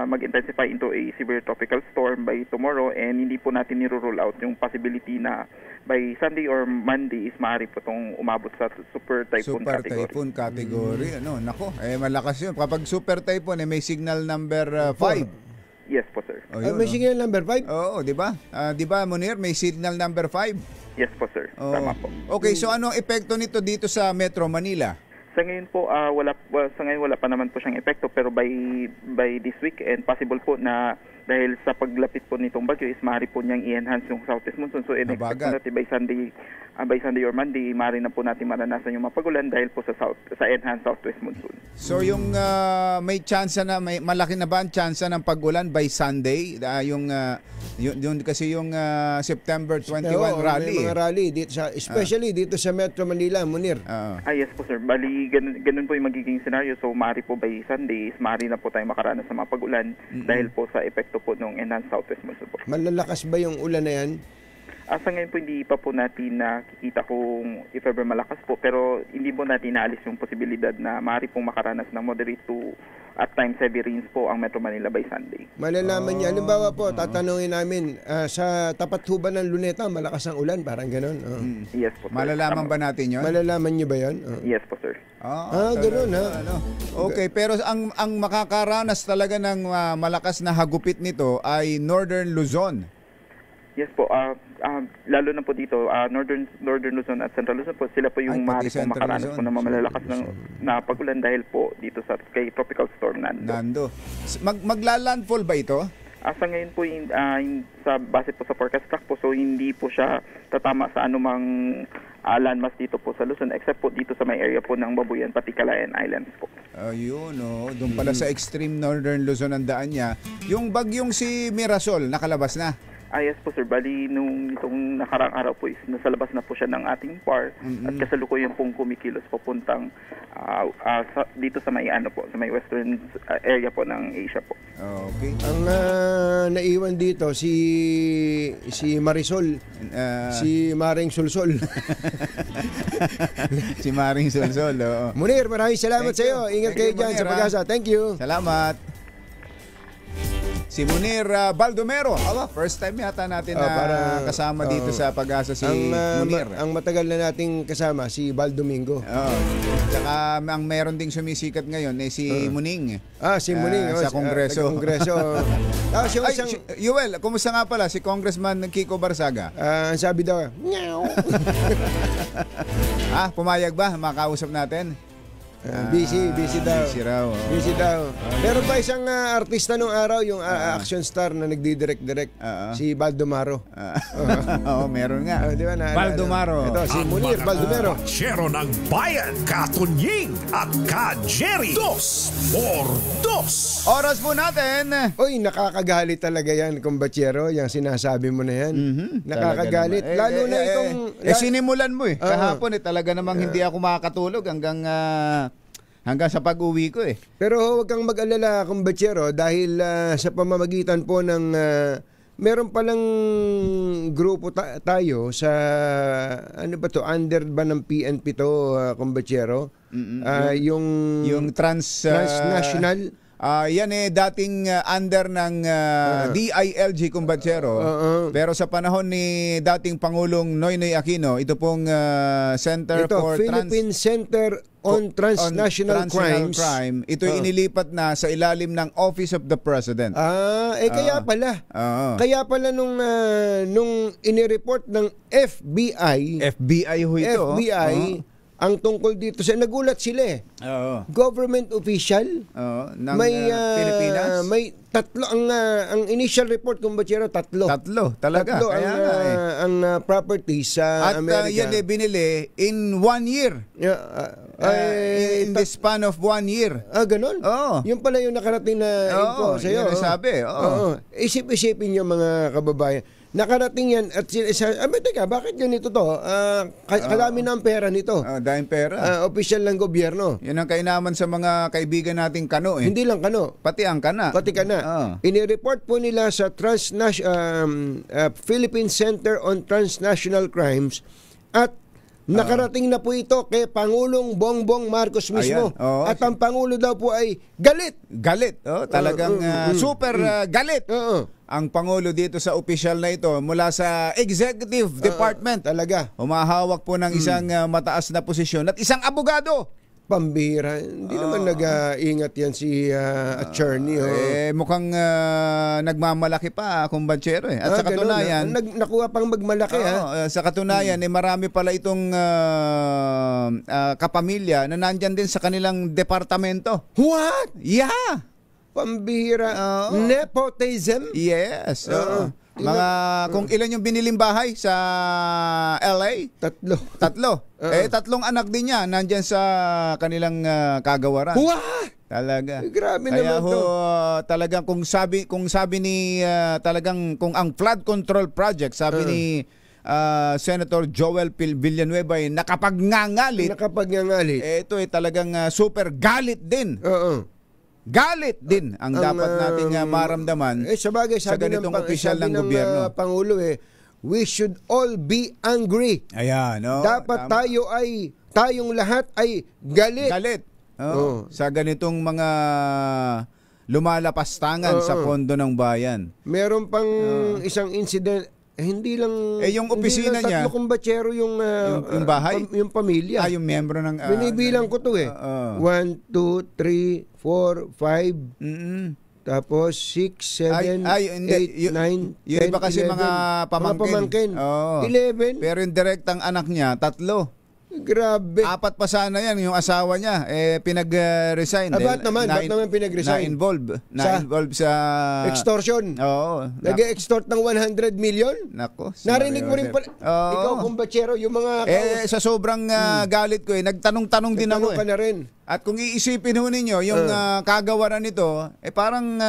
[SPEAKER 10] mag-intensify into a severe tropical storm by tomorrow and hindi po natin niro-rule out yung possibility na by Sunday or Monday is maaari po itong umabot sa super typhoon category.
[SPEAKER 4] Super typhoon category. Nako, malakas yun. Kapag super typhoon may signal number 5.
[SPEAKER 10] Yes po sir.
[SPEAKER 5] May signal number 5?
[SPEAKER 4] Oo, di ba? Di ba Munir, may signal number 5?
[SPEAKER 10] Yes po sir. Tama po.
[SPEAKER 4] Okay, so ano ang epekto nito dito sa Metro Manila?
[SPEAKER 10] Sa ngayon po wala pa naman po siyang epekto pero by this week and possible po na dahil sa paglapit po nitong bagyo is maaari po niyang i-enhance yung southwest monsoon. So in-expect po natin by Sunday or Monday maaari na po natin maranasan yung mapagulan dahil po sa enhanced southwest monsoon.
[SPEAKER 4] So yung may chance na malaki na ba ang chance ng pagulan by Sunday? Yung kasi yung September 21 rally.
[SPEAKER 5] May mga rally dito especially dito sa Metro Manila, Munir.
[SPEAKER 10] Yes po sir. Bali ganun po yung magiging scenario. So maaari po by Sunday is maaari na po tayo makaranas sa mapagulan dahil po sa epekto po ng enhanced southwest monsoon po.
[SPEAKER 5] Malalakas ba yung ulan na yan?
[SPEAKER 10] Sa ngayon po hindi pa po natin nakikita kung if ever malakas po pero hindi po natin naalis yung posibilidad na maaari pong makaranas ng moderate to at times heavy rains po ang Metro Manila by Sunday.
[SPEAKER 5] Malalaman niya. Halimbawa po, tatanungin namin sa tapat ho ba ng Luneta malakas ang ulan? Parang gano'n.
[SPEAKER 10] Yes po sir.
[SPEAKER 4] Malalaman ba natin yun?
[SPEAKER 5] Malalaman niyo ba yun?
[SPEAKER 10] Yes po sir.
[SPEAKER 5] Gano'n ha.
[SPEAKER 4] Okay, pero ang makakaranas talaga ng malakas na hagupit nito ay Northern Luzon.
[SPEAKER 10] Yes po, lalo na po dito, Northern Luzon at Central Luzon po, sila po yung maaari pong makaranas po na malalakas na pagulan dahil po dito kay Tropical Storm Nando.
[SPEAKER 4] Maglalandfall ba ito?
[SPEAKER 10] Sa ngayon po, sa base po sa forecast track po, so hindi po siya tatama sa anumang landmass dito po sa Luzon except po dito sa may area po ng Babuyan, pati Calayan Islands po.
[SPEAKER 4] Ayun, doon pala sa extreme Northern Luzon ang daan niya. Yung bagyong si Mirasol, nakalabas na?
[SPEAKER 10] Yes po sir, bali itong nakarang araw po is nasa labas na po siya ng ating PAR at kasalukuyan pong kumikilos papuntang dito sa may sa may western area po ng Asia po.
[SPEAKER 4] Okay.
[SPEAKER 5] Ang naiwan dito si Marisol, si Maring Sulsol.
[SPEAKER 4] Si Maring Sulsol.
[SPEAKER 5] Munir, maraming salamat sa iyo. Ingat kayo dyan sa Pag-asa. Thank you.
[SPEAKER 4] Salamat. Si Munir Baldomero. First time yata natin na kasama dito sa Pag-asa si Munir.
[SPEAKER 5] Ang matagal na nating kasama, si Baldomingo.
[SPEAKER 4] Tsaka ang meron ding sumisikat ngayon si Muning.
[SPEAKER 5] Si Muning.
[SPEAKER 4] Sa Kongreso. Yuel, kumusta nga pala si Congressman Kiko Barsaga?
[SPEAKER 5] Ang sabi daw, meow.
[SPEAKER 4] Pumayag ba? Makausap natin?
[SPEAKER 5] Busy daw.
[SPEAKER 4] Busy raw.
[SPEAKER 5] Busy daw. Meron pa isang artista nung araw, yung action star na nagdidirect-direct, si Baldomaro.
[SPEAKER 4] Oo, meron nga.
[SPEAKER 5] Di ba na?
[SPEAKER 4] Baldomaro.
[SPEAKER 5] Ito, si Munir Baldomero.
[SPEAKER 1] Chero ng bayan, Katunying at Ka-Jerry. 2 por 2.
[SPEAKER 4] Oras po natin.
[SPEAKER 5] Uy, nakakagalit talaga yan, kumbachero, yung sinasabi mo na yan. Nakakagalit. Lalo na itong...
[SPEAKER 4] sinimulan mo Kahapon talaga namang hindi ako makakatulog hanggang sa pag-uwi ko
[SPEAKER 5] Pero huwag kang mag-alala, kumbachero, dahil sa pamamagitan po ng... meron palang grupo tayo sa ano ba to, under ba ng PNP to, kumbachero? Yung transnational.
[SPEAKER 4] Yan dating under ng DILG, kumbachero. Pero sa panahon ni dating Pangulong Noynoy Aquino, ito pong Center for
[SPEAKER 5] Philippine Center on Transnational Crimes.
[SPEAKER 4] Ito'y inilipat na sa ilalim ng Office of the President.
[SPEAKER 5] Kaya pala. Kaya pala nung inireport ng FBI
[SPEAKER 4] ho ito.
[SPEAKER 5] Ang tungkol dito sa nagulat sila government official
[SPEAKER 4] ng Pilipinas.
[SPEAKER 5] May tatlo ang initial report kumbachero tatlo
[SPEAKER 4] talaga
[SPEAKER 5] ang properties sa Amerika.
[SPEAKER 4] At yan binili in 1 year. In the span of 1 year.
[SPEAKER 5] Ganun? Yun pala yung nakarating na info sa'yo.
[SPEAKER 4] Yun sabi.
[SPEAKER 5] Isip-isipin nyo mga kababayan. Nakarating yan at teka, bakit ganito to? Kalami na ang pera nito.
[SPEAKER 4] Dahil pera.
[SPEAKER 5] Official ng gobyerno.
[SPEAKER 4] Yan ang kainaman sa mga kaibigan nating Kano
[SPEAKER 5] Hindi lang Kano.
[SPEAKER 4] Pati ang Kana.
[SPEAKER 5] Inireport po nila sa Philippine Center on Transnational Crimes at nakarating na po ito kay Pangulong Bongbong Marcos mismo. At ang Pangulo daw po ay galit.
[SPEAKER 4] Talagang super galit. Ang Pangulo dito sa opisyal na ito mula sa Executive Department.
[SPEAKER 5] Talaga.
[SPEAKER 4] Humahawak po ng isang mataas na posisyon at isang abogado.
[SPEAKER 5] Pambira. Hindi naman nag-iingat yan si attorney.
[SPEAKER 4] Mukhang nagmamalaki pa, kumbachero. At sa katunayan...
[SPEAKER 5] nakuha pang magmalaki.
[SPEAKER 4] Sa katunayan, marami pala itong kapamilya na nandyan din sa kanilang departamento.
[SPEAKER 5] What?
[SPEAKER 4] Yeah!
[SPEAKER 5] Pambira. Nepotism?
[SPEAKER 4] Yes. Mga kung ilan yung biniling bahay sa LA? Tatlo. Tatlong anak din niya nandyan sa kanilang kagawaran.
[SPEAKER 5] What?
[SPEAKER 4] Talaga.
[SPEAKER 5] Grabe naman to.
[SPEAKER 4] Talagang kung sabi ni talagang kung ang flood control project sabi ni Senator Joel Villanueva ay nakapag-ngangalit. Ito ay talagang super galit din. Galit din ang dapat nating maramdaman
[SPEAKER 5] sabagay,
[SPEAKER 4] sa ganitong opisyal ng gobyerno.
[SPEAKER 5] Pangulo we should all be angry.
[SPEAKER 4] Ayan,
[SPEAKER 5] dapat tayong lahat ay galit.
[SPEAKER 4] Sa ganitong mga lumalapastangan sa pondo ng bayan.
[SPEAKER 5] Meron pang isang incident. Hindi lang
[SPEAKER 4] yung opisina niya.
[SPEAKER 5] Tatlo kumbachero yung
[SPEAKER 4] bahay,
[SPEAKER 5] yung pamilya.
[SPEAKER 4] Yung miyembro ng
[SPEAKER 5] binibilang ko to 1, 2, 3, 4, 5. Tapos 6, 7, 8, 9, 10,
[SPEAKER 4] yung iba kasi 11, mga pamangkin.
[SPEAKER 5] 11.
[SPEAKER 4] Pero yung direktang anak niya, 3.
[SPEAKER 5] Grabe.
[SPEAKER 4] 4 pa sana yan, yung asawa niya pinag-resign.
[SPEAKER 5] Ba't naman pinag-resign?
[SPEAKER 4] Na-involve sa
[SPEAKER 5] extortion. Nag-extort ng 100 million?
[SPEAKER 4] Nako.
[SPEAKER 5] Narinig mo rin pala. Ikaw, kumbachero, yung mga...
[SPEAKER 4] sa sobrang galit ko nagtanong-tanong din ako.
[SPEAKER 5] Nagtanong ka na rin.
[SPEAKER 4] At kung iisipin ho ninyo, yung kagawaran nito, parang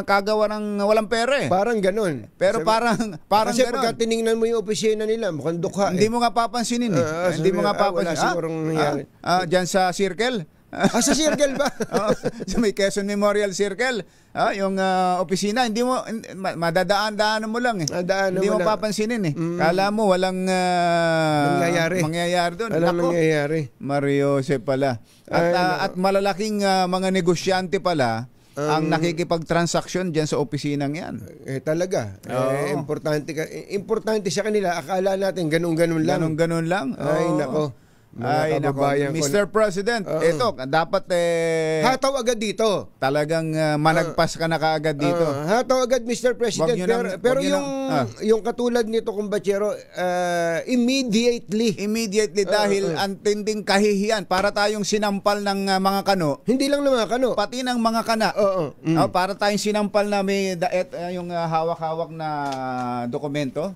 [SPEAKER 4] kagawaran walang pera
[SPEAKER 5] Parang ganun.
[SPEAKER 4] Pero parang
[SPEAKER 5] kasi
[SPEAKER 4] ganun.
[SPEAKER 5] Pagka tinignan mo yung opisina nila, mukhang dukha.
[SPEAKER 4] Hindi mo nga papansinin Hindi mo nga papansinin.
[SPEAKER 5] Wala sigurong nangyari.
[SPEAKER 4] Diyan sa Circle?
[SPEAKER 5] Sa Circle ba?
[SPEAKER 4] Sa may Quezon Memorial Circle. Yung opisina, hindi mo, madadaan-daanan mo lang hindi mo papansinin Kala mo walang mangyayari doon.
[SPEAKER 5] Walang nangyayari.
[SPEAKER 4] Mario Jose pala. At malalaking mga negosyante pala ang nakikipagtransaksyon diyan sa opisinang yan.
[SPEAKER 5] Talaga. Importante sa kanila. Akala natin ganun-ganun lang.
[SPEAKER 4] Ganun-ganun lang.
[SPEAKER 5] Ay, nako.
[SPEAKER 4] Ay, nako,
[SPEAKER 5] kababayan ko.
[SPEAKER 4] Mr. President, ito, dapat
[SPEAKER 5] Hataw agad dito.
[SPEAKER 4] talagang managpas ka na kaagad dito.
[SPEAKER 5] Hataw agad, Mr. President.
[SPEAKER 4] Wag nyo nang-
[SPEAKER 5] Pero
[SPEAKER 4] wag nyo
[SPEAKER 5] yung katulad nito, kumbachero,
[SPEAKER 4] Immediately dahil ang tinding kahihiyan para tayong sinampal ng mga kano,
[SPEAKER 5] hindi lang ng mga kano,
[SPEAKER 4] pati ng mga kana. Para tayong sinampal na may yung hawak-hawak na dokumento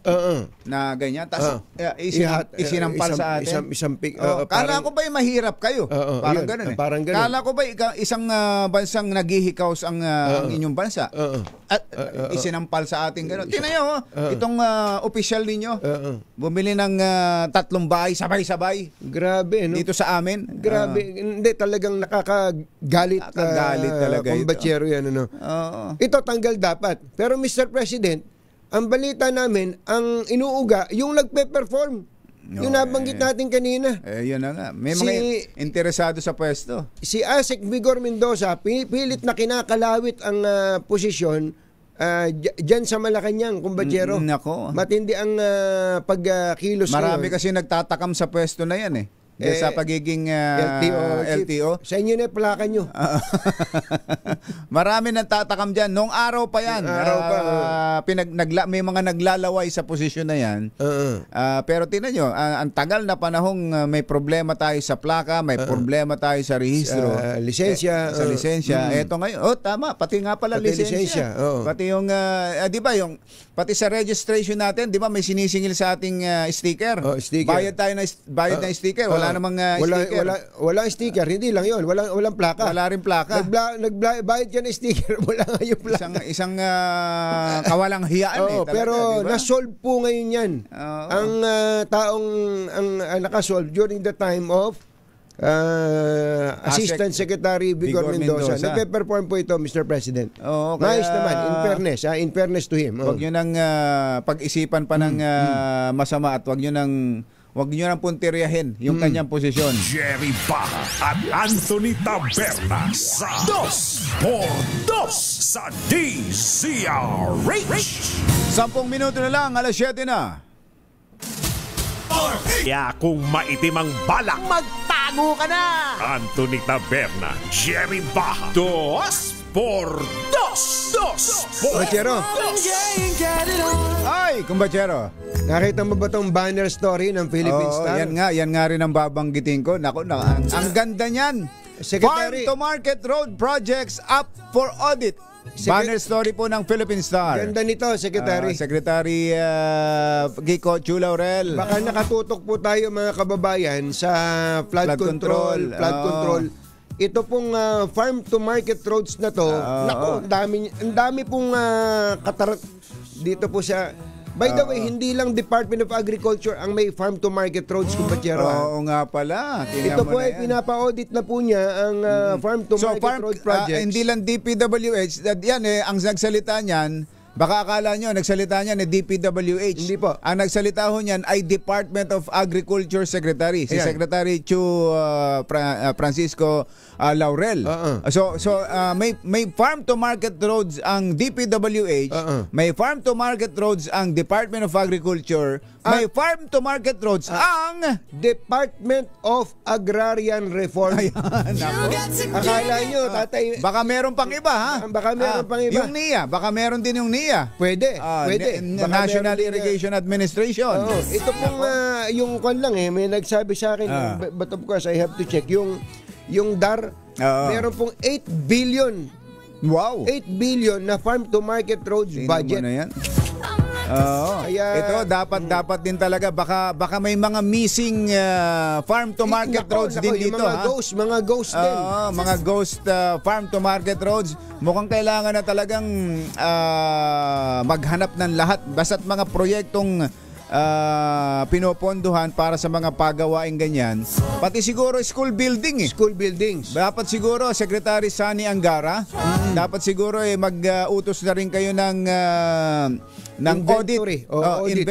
[SPEAKER 4] na ganyan. Tapos isinampal sa atin. Kala ko ba'y mahirap kayo? Parang ganun eh.
[SPEAKER 5] Parang ganun.
[SPEAKER 4] Kala ko ba'y isang bansang naghihikaos ang inyong bansa? At isinampal sa atin ganun. Tingnan nyo, itong opisyal ninyo, bumili ng 3 bahay sabay-sabay.
[SPEAKER 5] Grabe, no?
[SPEAKER 4] Dito sa amin.
[SPEAKER 5] Grabe. Hindi, talagang nakakagalit.
[SPEAKER 4] Nakakagalit talaga ito.
[SPEAKER 5] Kumbachero yan, ano? Ito tanggal dapat. Pero Mr. President, ang balita namin, ang inuuga, yung nagpe-perform. Yung nabanggit natin kanina.
[SPEAKER 4] Yun na nga. May mga interesado sa pwesto.
[SPEAKER 5] Si Asek Vigor Mendoza, pilit na kinakalawit ang posisyon dyan sa Malacanang, kumbachero.
[SPEAKER 4] Nako.
[SPEAKER 5] Matindi ang pagkilos.
[SPEAKER 4] Marami kasi nagtatakam sa pwesto na yan eh. Sa pagiging LTO.
[SPEAKER 5] Sa inyo na plaka nyo.
[SPEAKER 4] Marami nagtatakam dyan. Noong araw pa yan. May mga naglalaway sa posisyon na yan. Pero tingnan nyo, ang tagal na panahong may problema tayo sa plaka, may problema tayo sa rehistro.
[SPEAKER 5] Lisensya.
[SPEAKER 4] Sa lisensya. Eto ngayon. Tama. Pati nga pala lisensya. Pati yung, di ba, pati sa registration natin, di ba, may sinisingil sa ating sticker.
[SPEAKER 5] Sticker.
[SPEAKER 4] Bayad na sticker. Wala namang sticker.
[SPEAKER 5] Wala sticker, hindi lang 'yon. Walang plaka.
[SPEAKER 4] Wala rin plaka.
[SPEAKER 5] Nagbayad yan ng sticker, wala nga yung plaka.
[SPEAKER 4] Isang kawalang hiyaan talaga,
[SPEAKER 5] pero
[SPEAKER 4] diba?
[SPEAKER 5] na-solve po ngayon 'yan. Ang taong naka-solve during the time of Assistant Secretary Vigor Mendoza. Nagpe-perform po ito, Mr. President. Nice naman, in fairness to him.
[SPEAKER 4] Huwag nyo nang pag-isipan pa ng masama at huwag nyo nang puntiryahin yung kanyang posisyon.
[SPEAKER 1] Jerry Baja at Anthony Taberna sa 2x2 sa DZRH.
[SPEAKER 4] 10 minuto na lang, 7:00 na.
[SPEAKER 1] Kaya kung maitim ang balak,
[SPEAKER 11] magtago ka na!
[SPEAKER 1] Anthony Taberna, Jerry Baja, 2x2.
[SPEAKER 5] Kumbachero.
[SPEAKER 4] Ay, kumbachero.
[SPEAKER 5] Nakita mo ba tong banner story ng Philippine Star?
[SPEAKER 4] Yan nga rin ang babanggitin ko. Naku, ang ganda niyan.
[SPEAKER 5] Secretary.
[SPEAKER 4] Farm to Market Road projects up for audit. Banner story po ng Philippine Star.
[SPEAKER 5] Ganda nito, Secretary.
[SPEAKER 4] Secretary Kiko Chu Laurel.
[SPEAKER 5] Baka nakatutok po tayo mga kababayan sa flood control. Ito pong farm to market roads na to. Naku, ang dami pong dito po sa. By the way, hindi lang Department of Agriculture ang may farm to market roads, kumbachero.
[SPEAKER 4] Oo nga pala.
[SPEAKER 5] Ito po ay pinapa-audit na po niya ang farm to market road projects.
[SPEAKER 4] Hindi lang DPWH, yan ang nagsalita niyan. Baka akala nyo, nagsalita niyan ni DPWH.
[SPEAKER 5] Hindi po.
[SPEAKER 4] Ang nagsalita ho niyan ay Department of Agriculture Secretary. Si Secretary Chu Francisco Laurel. So may farm to market roads ang DPWH, may farm to market roads ang Department of Agriculture, may farm to market roads ang
[SPEAKER 5] Department of Agrarian Reform. Akala nyo, tatay,
[SPEAKER 4] baka meron pang iba, ha?
[SPEAKER 5] Baka meron pang iba.
[SPEAKER 4] Yung NIA, baka meron din yung NIA.
[SPEAKER 5] Pwede.
[SPEAKER 4] National Irrigation Administration.
[SPEAKER 5] Ito pong yung kwan lang may nagsabi sa akin, but of course I have to check yung DAR, meron pong 8 billion.
[SPEAKER 4] Wow.
[SPEAKER 5] 8 billion na farm to market roads budget.
[SPEAKER 4] Ano yan? Ito dapat din talaga baka may mga missing farm to market roads din dito,
[SPEAKER 5] mga ghost din.
[SPEAKER 4] Mga ghost farm to market roads. Mukhang kailangan na talagang maghanap ng lahat basta't mga proyektong pinopondohan para sa mga pagawaing ganyan. Pati siguro school building.
[SPEAKER 5] School buildings.
[SPEAKER 4] Dapat siguro Secretary Sani Angara, dapat siguro mag-utos na rin kayo ng audit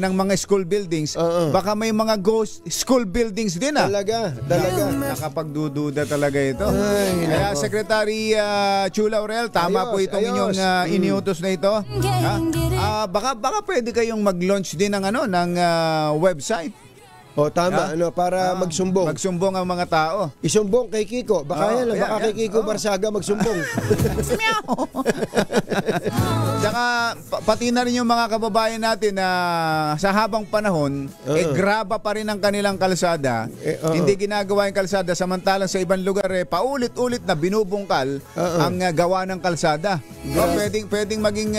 [SPEAKER 4] ng mga school buildings. Baka may mga ghost school buildings din.
[SPEAKER 5] Talaga.
[SPEAKER 4] Nakapagdududa talaga ito. Kaya Secretary Chu Laurel, tama po itong inyong iniutos na ito. Baka pwede kayong mag-launch din ng website.
[SPEAKER 5] O tama, para magsumbong.
[SPEAKER 4] Magsumbong ang mga tao.
[SPEAKER 5] Isumbong kay Kiko. Baka yan, baka kay Kiko Barsaga magsumbong.
[SPEAKER 4] Tsaka pati na rin yung mga kababayan natin na sa habang panahon, graba pa rin ang kanilang kalsada. Hindi ginagawa yung kalsada, samantalang sa ibang lugar paulit-ulit na binubungkal ang gawa ng kalsada. Pwedeng maging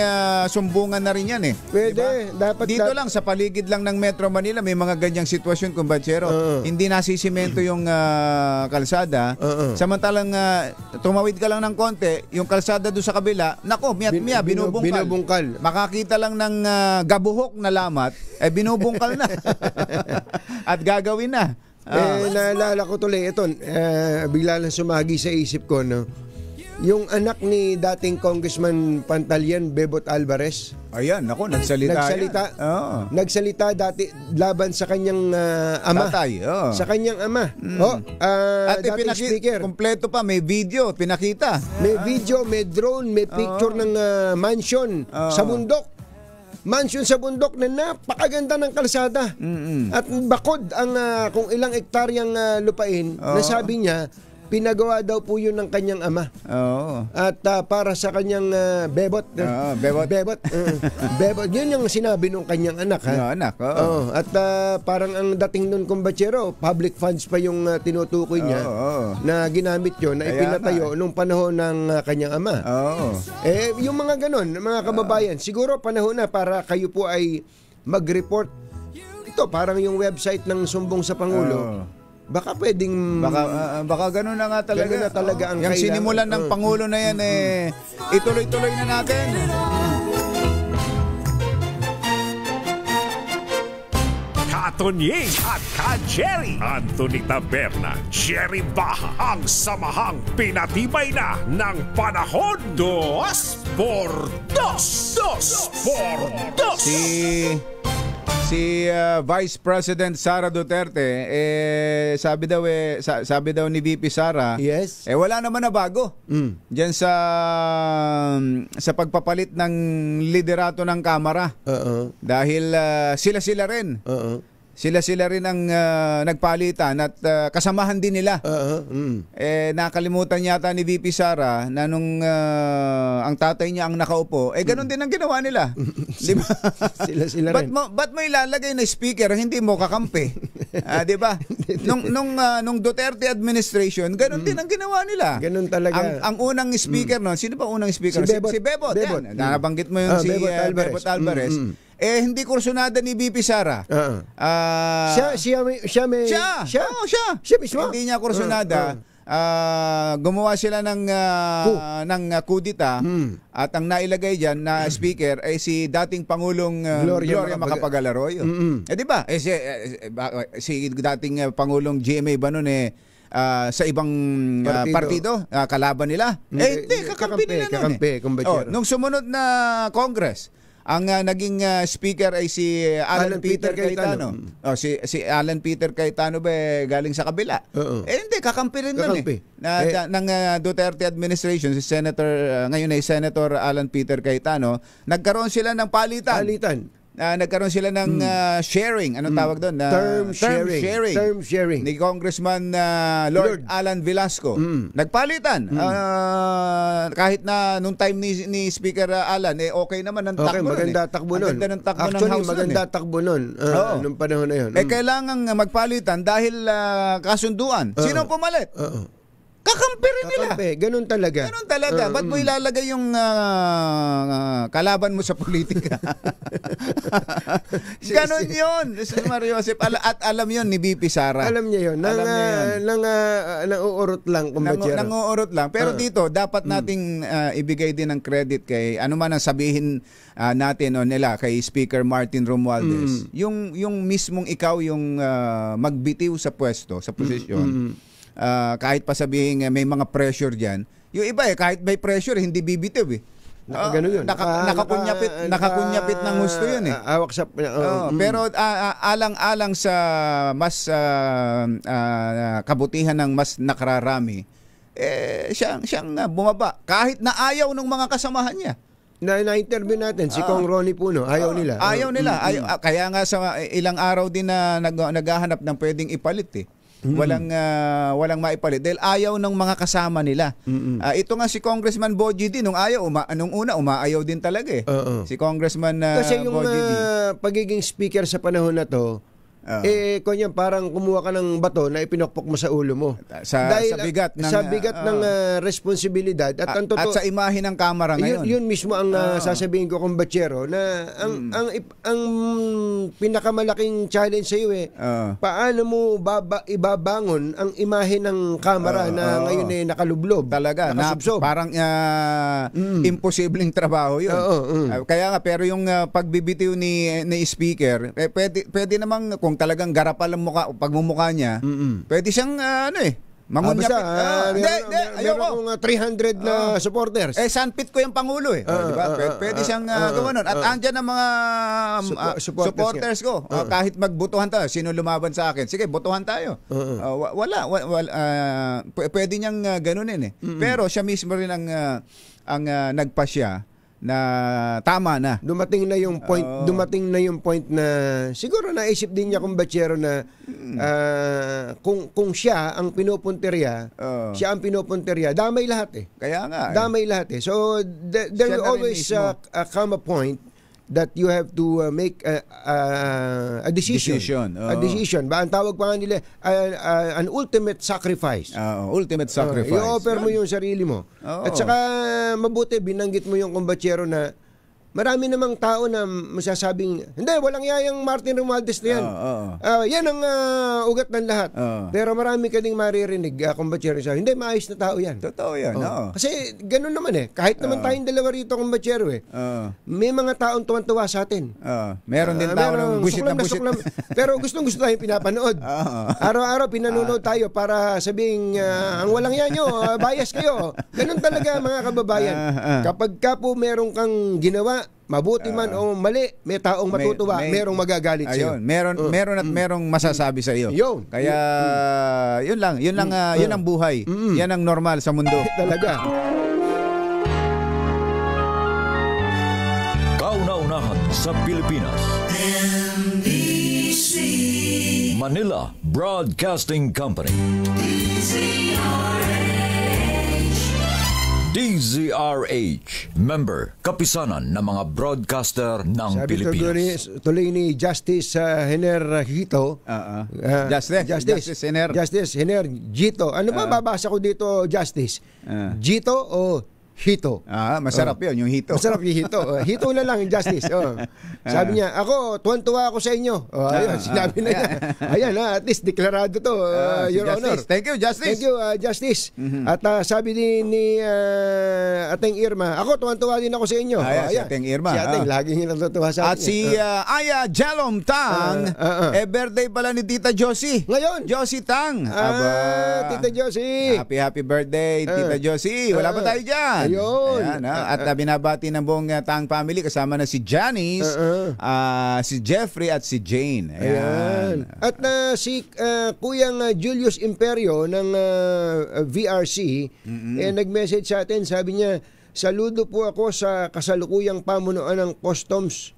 [SPEAKER 4] sumbungan na rin yan
[SPEAKER 5] Pwede.
[SPEAKER 4] Diba?
[SPEAKER 5] Dapat
[SPEAKER 4] dito lang sa paligid lang ng Metro Manila may mga ganyang sitwasyon, kumbatsero. Hindi nasisimento yung kalsada. Samantalang tumawid ka lang ng konti, yung kalsada doon sa kabila, nako, binubungkal. Makakita lang ng gabuhok na lamat, binubungkal na. At gagawin na.
[SPEAKER 5] Naalala ko tuloy ito, bigla lang sumagi sa isip ko, yung anak ni dating Congressman Pantalian, Bebot Alvarez.
[SPEAKER 4] Ayan, ako, nagsalita.
[SPEAKER 5] Nagsalita dati laban sa kanyang ama.
[SPEAKER 4] Tatay,
[SPEAKER 5] Sa kanyang ama.
[SPEAKER 4] At dating speaker. Kompleto pa, may video, pinakita.
[SPEAKER 5] May video, may drone, may picture ng mansion sa bundok. Mansion sa bundok na napakaganda ng kalsada. At bakod ang kung ilang ektaryang lupain, nasabi niya, pinagawa daw po yun ng kanyang ama. At para sa kanyang bebot. Bebot. Yun yung sinabi ng kanyang anak. At parang ang dating nun, kumbatsero, public funds pa yung tinutukoy niya na ginamit yun, na ipinatayo nung panahon ng kanyang ama. Yung mga ganon, mga kababayan, siguro panahon na para kayo po ay mag-report. Ito, parang yung website ng Sumbong sa Pangulo. Baka pwedeng
[SPEAKER 4] baka gano'n na nga talaga.
[SPEAKER 5] Gano'n na talaga ang
[SPEAKER 4] yung sinimulan ng Pangulo na yan ituloy-tuloy na natin.
[SPEAKER 1] Katonying at Ka-Jerry, Anthony Taberna, Jerry Baha, ang samahang pinatibay na ng panahon. 2x2.
[SPEAKER 4] Si Vice President Sara Duterte, sabi daw ni VP Sara, wala naman na bago. Diyan sa pagpapalit ng liderato ng Kamara. Dahil sila rin. Sila rin ang nagpalitan at kasamahan din nila. Nakalimutan yata ni VP Sara na nung ang tatay niya ang nakaupo, ganun din ang ginawa nila. Diba?
[SPEAKER 5] Sila rin.
[SPEAKER 4] Ba't mo ilalagay na speaker, hindi mo kakampi? Diba? Nung Duterte administration, ganun din ang ginawa nila.
[SPEAKER 5] Ganun talaga.
[SPEAKER 4] Ang unang speaker noon, sino ba unang speaker? Si Bebot. Nabanggit mo yung si Bebot Alvarez. Hindi kursunada ni VP Sara.
[SPEAKER 5] Siya mismo.
[SPEAKER 4] Hindi niya kursunada. Gumawa sila ng kudita at ang nailagay diyan na speaker ay si dating Pangulong Gloria Macapagal Arroyo. Di ba? Si dating Pangulong GMA ba noon sa ibang partido kalaban nila? Hindi, kakampi nila noon. Nung sumunod na Congress, ang naging speaker ay si Alan Peter Cayetano. Si Alan Peter Cayetano ba galing sa kabila? Hindi, kakampi rin nun ng Duterte administration, si Senator, ngayon ay Senator Alan Peter Cayetano. Nagkaroon sila ng palitan. Nagkaroon sila ng sharing. Anong tawag doon?
[SPEAKER 5] Term sharing.
[SPEAKER 4] Ni Congressman Lord Alan Velasco. Nagpalitan. Kahit na nung time ni Speaker Alan, okay naman ang takbo.
[SPEAKER 5] Maganda takbo nun.
[SPEAKER 4] Maganda ng takbo ng
[SPEAKER 5] Actually,
[SPEAKER 4] House
[SPEAKER 5] maganda takbo nun. Nung panahon na yun.
[SPEAKER 4] Kailangan magpalitan dahil kasunduan. Sino pumalit? Kakampi rin nila.
[SPEAKER 5] Ganun talaga.
[SPEAKER 4] Ba't mo ilalagay yung kalaban mo sa politika? Ganun yun. Mario Joseph. At alam yun ni VP Sara.
[SPEAKER 5] Alam niya yun. Nang-uurot lang.
[SPEAKER 4] Nang-uurot lang. Pero dito, dapat nating ibigay din ng credit kay ano man ang sabihin natin o nila kay Speaker Martin Romualdez. Yung mismong ikaw yung magbitiw sa pwesto, sa posisyon. Kahit pa sabihin may mga pressure diyan. Yung iba kahit may pressure hindi bibitiw
[SPEAKER 5] Ganun yun.
[SPEAKER 4] Nakakunyapit ng gusto yun
[SPEAKER 5] Awak sa
[SPEAKER 4] pero alang-alang sa mas kabutihan ng mas nakararami, siyang bumaba kahit na ayaw ng mga kasamahan niya.
[SPEAKER 5] na-interview natin si Kong Ronnie Puno, ayaw nila.
[SPEAKER 4] Ayaw nila. Kaya nga sa ilang araw din na naghahanap ng pwedeng ipalit eh. Walang maipalit dahil ayaw ng mga kasama nila. Ito nga si Congressman Boji D nung una umaayaw din talaga eh. Si Congressman
[SPEAKER 5] kasi yung
[SPEAKER 4] Boji D.
[SPEAKER 5] pagiging speaker sa panahon na to, kunyan parang kumuha ka ng bato na ipinokpok mo sa ulo mo.
[SPEAKER 4] Sa bigat ng
[SPEAKER 5] responsibilidad at
[SPEAKER 4] sa imahe ng kamera ngayon.
[SPEAKER 5] Yun mismo ang sasabihin ko kung Bachero na ang pinakamalaking challenge sa iyo paano mo ibabangon ang imahe ng kamera na ngayon ay nakalublob.
[SPEAKER 4] Talaga parang imposibleng trabaho yun. Kaya nga pero yung pagbibitiw ni speaker pwede namang kung talagang garapal ang pagmumukha niya, pwede siyang mangunyapit.
[SPEAKER 5] Meron kong 300 na supporters.
[SPEAKER 4] Sanpit ko yung Pangulo diba? Pwede siyang gawin nun. At andyan ang mga supporters ko. Kahit magbutuhan tayo, sino lumaban sa akin? Sige, butuhan tayo. Wala. Pwede niyang ganunin Pero siya mismo rin ang nagpasya na tama na.
[SPEAKER 5] Dumating na yung point na siguro naisip din niya kung Bachero na kung siya ang pinupunterya, damay lahat
[SPEAKER 4] Kaya nga.
[SPEAKER 5] Damay lahat So there will always come a point that you have to make a decision. A decision. Ba ang tawag pa nga nila an ultimate sacrifice.
[SPEAKER 4] Ultimate sacrifice.
[SPEAKER 5] I-offer mo yung sarili mo. At saka mabuti binanggit mo yung Bachero na marami namang tao na masasabing, hindi, walang yayang Martin Romualdez na yan. Yan ang ugat ng lahat. Pero marami ka ding maririnig, Bachero, hindi, maayos na tao yan.
[SPEAKER 4] Totoo yan.
[SPEAKER 5] Kasi ganun naman Kahit naman tayong dalawa rito, Bachero, may mga taong tuwan-tuwa sa atin.
[SPEAKER 4] Meron din tao ng busit na busit.
[SPEAKER 5] Pero gustong-gusto tayong pinapanood. Araw-araw pinanonood tayo para sabing, ang walang yan nyo, bias kayo. Ganun talaga mga kababayan. Kapag ka po meron kang ginawa, mabuti man o mali, may taong matutuwa, merong magagalit sa iyo.
[SPEAKER 4] Meron at merong masasabi sa iyo. Kaya yun ang buhay. Yan ang normal sa mundo.
[SPEAKER 5] Talaga.
[SPEAKER 2] Kauna-unahan sa Pilipinas.
[SPEAKER 9] NBC
[SPEAKER 2] Manila Broadcasting Company. DZRH, member, kapisanan ng mga broadcaster ng Pilipinas.
[SPEAKER 5] Tuloy ni Justice Hener Gito.
[SPEAKER 4] Justice
[SPEAKER 5] Hener Gito. Ano ba babasa ko dito, Justice? Gito o Hito?
[SPEAKER 4] Masarap yun, yung hito.
[SPEAKER 5] Masarap yung hito. Hito na lang, Justice. Sabi niya, ako, tuwan-tuwa ako sa inyo. Ayun, sinabi na niya. Ayan, at least deklarado to, Your Honor.
[SPEAKER 4] Thank you, Justice.
[SPEAKER 5] Thank you, Justice. At sabi din ni Ateng Irma, ako, tuwan-tuwa din ako sa inyo.
[SPEAKER 4] Si Ateng Irma.
[SPEAKER 5] Si Ateng, laging natutuwa sa atin.
[SPEAKER 4] At si Aya Jalom Tang, birthday pala ni Tita Josie.
[SPEAKER 5] Ngayon.
[SPEAKER 4] Josie Tang.
[SPEAKER 5] Tita Josie.
[SPEAKER 4] Happy birthday, Tita Josie. Wala ba tayo dyan?
[SPEAKER 5] Ayun.
[SPEAKER 4] At binabati ng buong Tang family kasama na si Janice, si Jeffrey at si Jane. Ayan.
[SPEAKER 5] At si Kuyang Julius Imperio ng VRC nag-message sa atin, sabi niya, saludo po ako sa kasalukuyang pamunuan ng Customs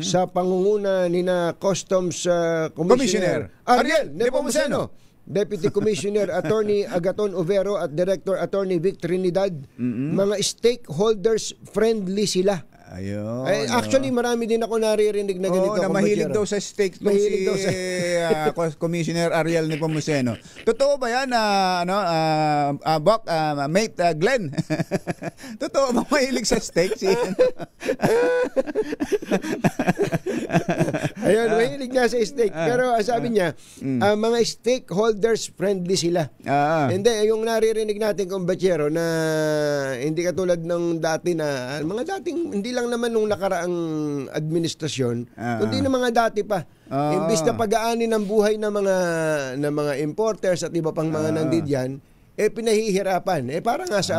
[SPEAKER 5] sa pangunguna ni na Customs Commissioner Ariel Nepomuceno, Deputy Commissioner Attorney Agaton Overo at Director Attorney Vic Trinidad. Mga stakeholders friendly sila.
[SPEAKER 4] Ayun.
[SPEAKER 5] Actually, marami din ako naririnig na ganito.
[SPEAKER 4] Na mahilig daw sa steak si Commissioner Ariel Nepomuceno. Totoo ba yan, mate Glenn? Totoo ba mahilig sa steak?
[SPEAKER 5] Ayun, mahilig nga sa steak. Pero sabi niya, mga stakeholders friendly sila. Hindi, yung naririnig natin kung Bachero na hindi katulad ng dati na, mga dating, hindi lang naman nung nakaraang administrasyon, kundi na mga dati pa. Imbis na pag-aani ng buhay ng mga importers at iba pang mga nandidyan, pinahihirapan. Para nga sa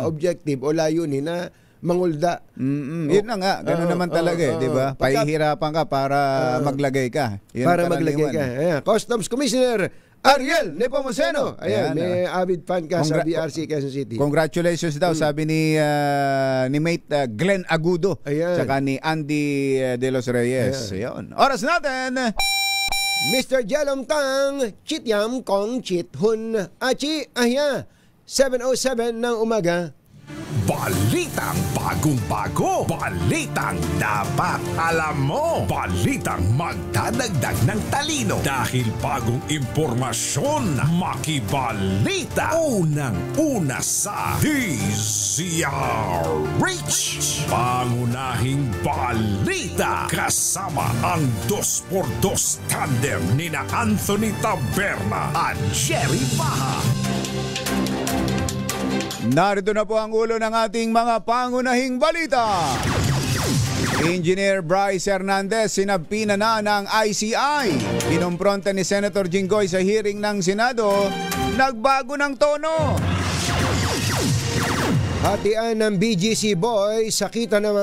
[SPEAKER 5] objective o layunin na mangulda.
[SPEAKER 4] Yun na nga, gano'n naman talaga di ba? Pahihirapan ka para maglagay ka. Yun
[SPEAKER 5] para maglagay ka. Customs Commissioner Ariel Nepomuceno. Ayan, may avid fan ka sa
[SPEAKER 4] Congra-
[SPEAKER 5] BRC Quezon City.
[SPEAKER 4] Congratulations daw, sabi ni mate Glenn Agudo.
[SPEAKER 5] Ayan.
[SPEAKER 4] Tsaka ni Andy de los Reyes. Ayan. Oras natin.
[SPEAKER 5] Mr. Jalom Tang, Chityam Kong Chithun Achi Ahya, 7:07 ng umaga.
[SPEAKER 1] Balitang bagong-bago. Balitang dapat alam mo. Balitang magdadagdag ng talino. Dahil bagong impormasyon. Makibalita. Unang-una sa DZRH. Pangunahing balita. Kasama ang 2x2 tandem nina Anthony Taberna at Jerry Baha.
[SPEAKER 4] Narito na po ang ulo ng ating mga pangunahing balita. Engineer Bryce Hernandez sinabpina na ng ICI. Kinumpronta ni Senator Jinggoy sa hearing ng Senado. Nagbago ng tono.
[SPEAKER 5] Hatian ng BGC Boys sa kita ng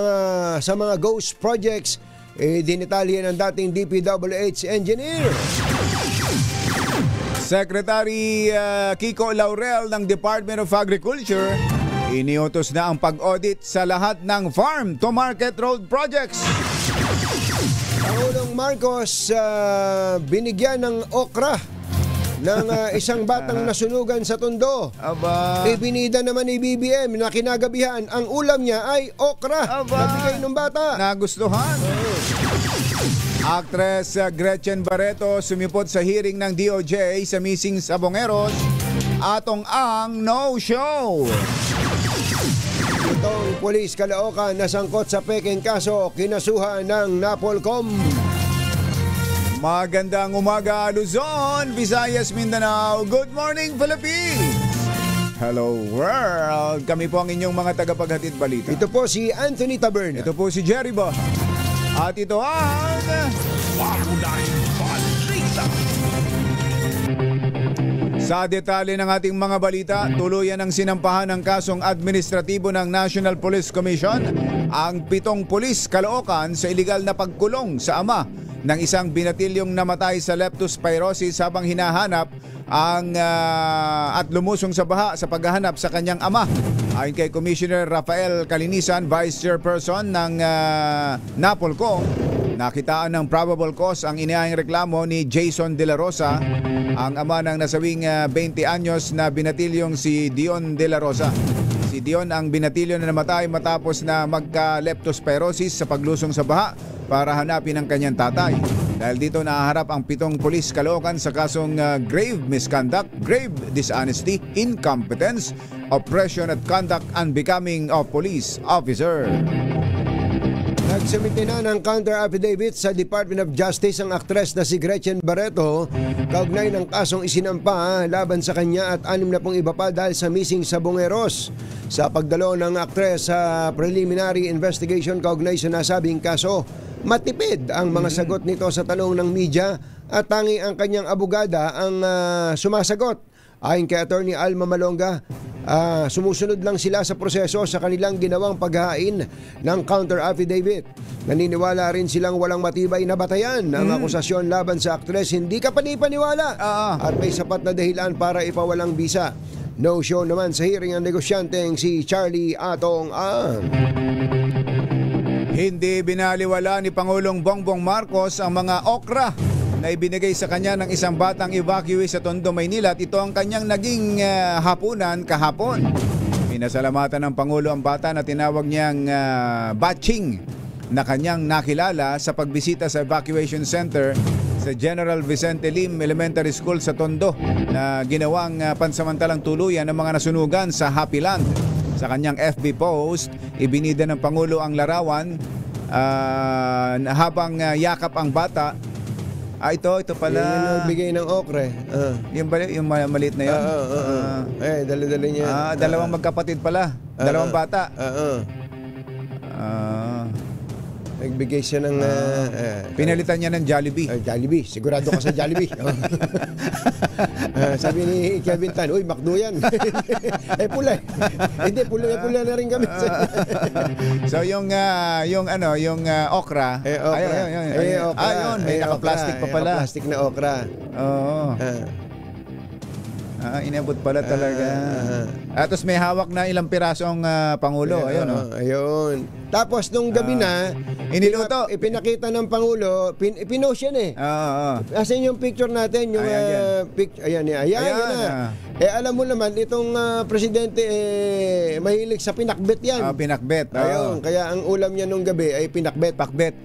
[SPEAKER 5] sa mga ghost projects. Dinitalya ng dating DPWH engineer.
[SPEAKER 4] Secretary Kiko Laurel ng Department of Agriculture iniutos na ang pag-audit sa lahat ng farm-to-market road projects.
[SPEAKER 5] Pangulong Marcos binigyan ng okra ng isang batang nasunugan sa Tondo.
[SPEAKER 4] Aba.
[SPEAKER 5] Ibinida naman ni BBM na kinagabihan ang ulam niya ay okra.
[SPEAKER 4] Aba.
[SPEAKER 5] Nabigay ng bata.
[SPEAKER 4] Nagustuhan. Actress Gretchen Barreto sumipot sa hearing ng DOJ sa missing Sabongeros. Atong ang no-show.
[SPEAKER 5] Itong pulis Caloocan nasangkot sa peking kaso kinasuhan ng Napolcom.
[SPEAKER 4] Magandang umaga Luzon, Visayas, Mindanao. Good morning Philippines. Hello world. Kami po ang inyong mga tagapaghatid balita.
[SPEAKER 5] Ito po si Anthony Taberna.
[SPEAKER 4] Ito po si Jerry Baha. At ito ang
[SPEAKER 1] Pangunahing balita.
[SPEAKER 4] Sa detalye ng ating mga balita, tuluyan ang sinampahan ng kasong administratibo ng National Police Commission ang 7 pulis Caloocan sa iligal na pagkulong sa ama ng isang binatilyong namatay sa leptospirosis habang hinahanap at lumusong sa baha sa paghahanap sa kanyang ama. Ayon kay Commissioner Rafael Calinisan, Vice Chairperson ng Napolcom, nakitaan ng probable cause ang inihaing reklamo ni Jason De La Rosa, ang ama ng nasawing 20 anyos na binatilyong si Dion De La Rosa. Si Dion ang binatilyo na namatay matapos na magka-leptospirosis sa paglusong sa baha para hanapin ang kanyang tatay. Dahil dito nahaharap ang 7 pulis Caloocan sa kasong grave misconduct, grave dishonesty, incompetence, oppression at conduct unbecoming of police officer.
[SPEAKER 5] Nagsumite na ng counter affidavit sa Department of Justice ang aktres na si Gretchen Barreto kaugnay ng kasong isinampa laban sa kanya at 6 na pong iba pa dahil sa missing Sabongeros. Sa pagdalo ng aktres sa preliminary investigation kaugnay sa nasabing kaso, matipid ang mga sagot nito sa tanong ng media at tangi ang kanyang abogada ang sumasagot. Ayon kay Attorney Alma Malonga, sumusunod lang sila sa proseso sa kanilang ginawang paghain ng counter affidavit. Naniniwala rin silang walang matibay na batayan ang akusasyon laban sa aktres. Hindi ka panipaniwala at may sapat na dahilan para ipawalang bisa. No show naman sa hearing ang negosyanteng si Charlie Atong Ang.
[SPEAKER 4] Hindi binaliwala ni Pangulong Bongbong Marcos ang mga okra na ibinigay sa kanya ng isang batang evacuee sa Tondo, Maynila at ito ang kanyang naging hapunan kahapon. Pinasalamatan ng Pangulo ang bata na tinawag niyang Batching na kanyang nakilala sa pagbisita sa evacuation center sa General Vicente Lim Elementary School sa Tondo na ginawang pansamantalang tuluyan ng mga nasunugan sa Happy Land. Sa kanyang FB post, ibinida ng Pangulo ang larawan habang yakap ang bata. Ito pala.
[SPEAKER 5] Yung nagbigay ng okra.
[SPEAKER 4] Yung maliit na yun?
[SPEAKER 5] Dala-dala niya.
[SPEAKER 4] Dalawang magkapatid pala. Dalawang bata.
[SPEAKER 5] Nagbigay siya ng...
[SPEAKER 4] pinalitan niya ng Jollibee.
[SPEAKER 5] Jollibee. Sigurado ka sa Jollibee. Sabi ni Kevin Tan, uy, McDo yan. Pula. Hindi, pula na rin kami.
[SPEAKER 4] So yung okra.
[SPEAKER 5] Ayun,
[SPEAKER 4] may naka-plastic pa pala.
[SPEAKER 5] Plastic na okra.
[SPEAKER 4] Oo. Inabot pala talaga. Tapos may hawak na ilang pirasong Pangulo. Ayun,
[SPEAKER 5] ayun. Tapos nung gabi na,
[SPEAKER 4] iniluto.
[SPEAKER 5] Ipinakita ng Pangulo, pinost yan eh. Asan yung picture natin? Yung ayan na. Alam mo naman, itong presidente mahilig sa pinakbet yan.
[SPEAKER 4] Pinakbet.
[SPEAKER 5] Ayun, kaya ang ulam niya nung gabi ay pinakbet.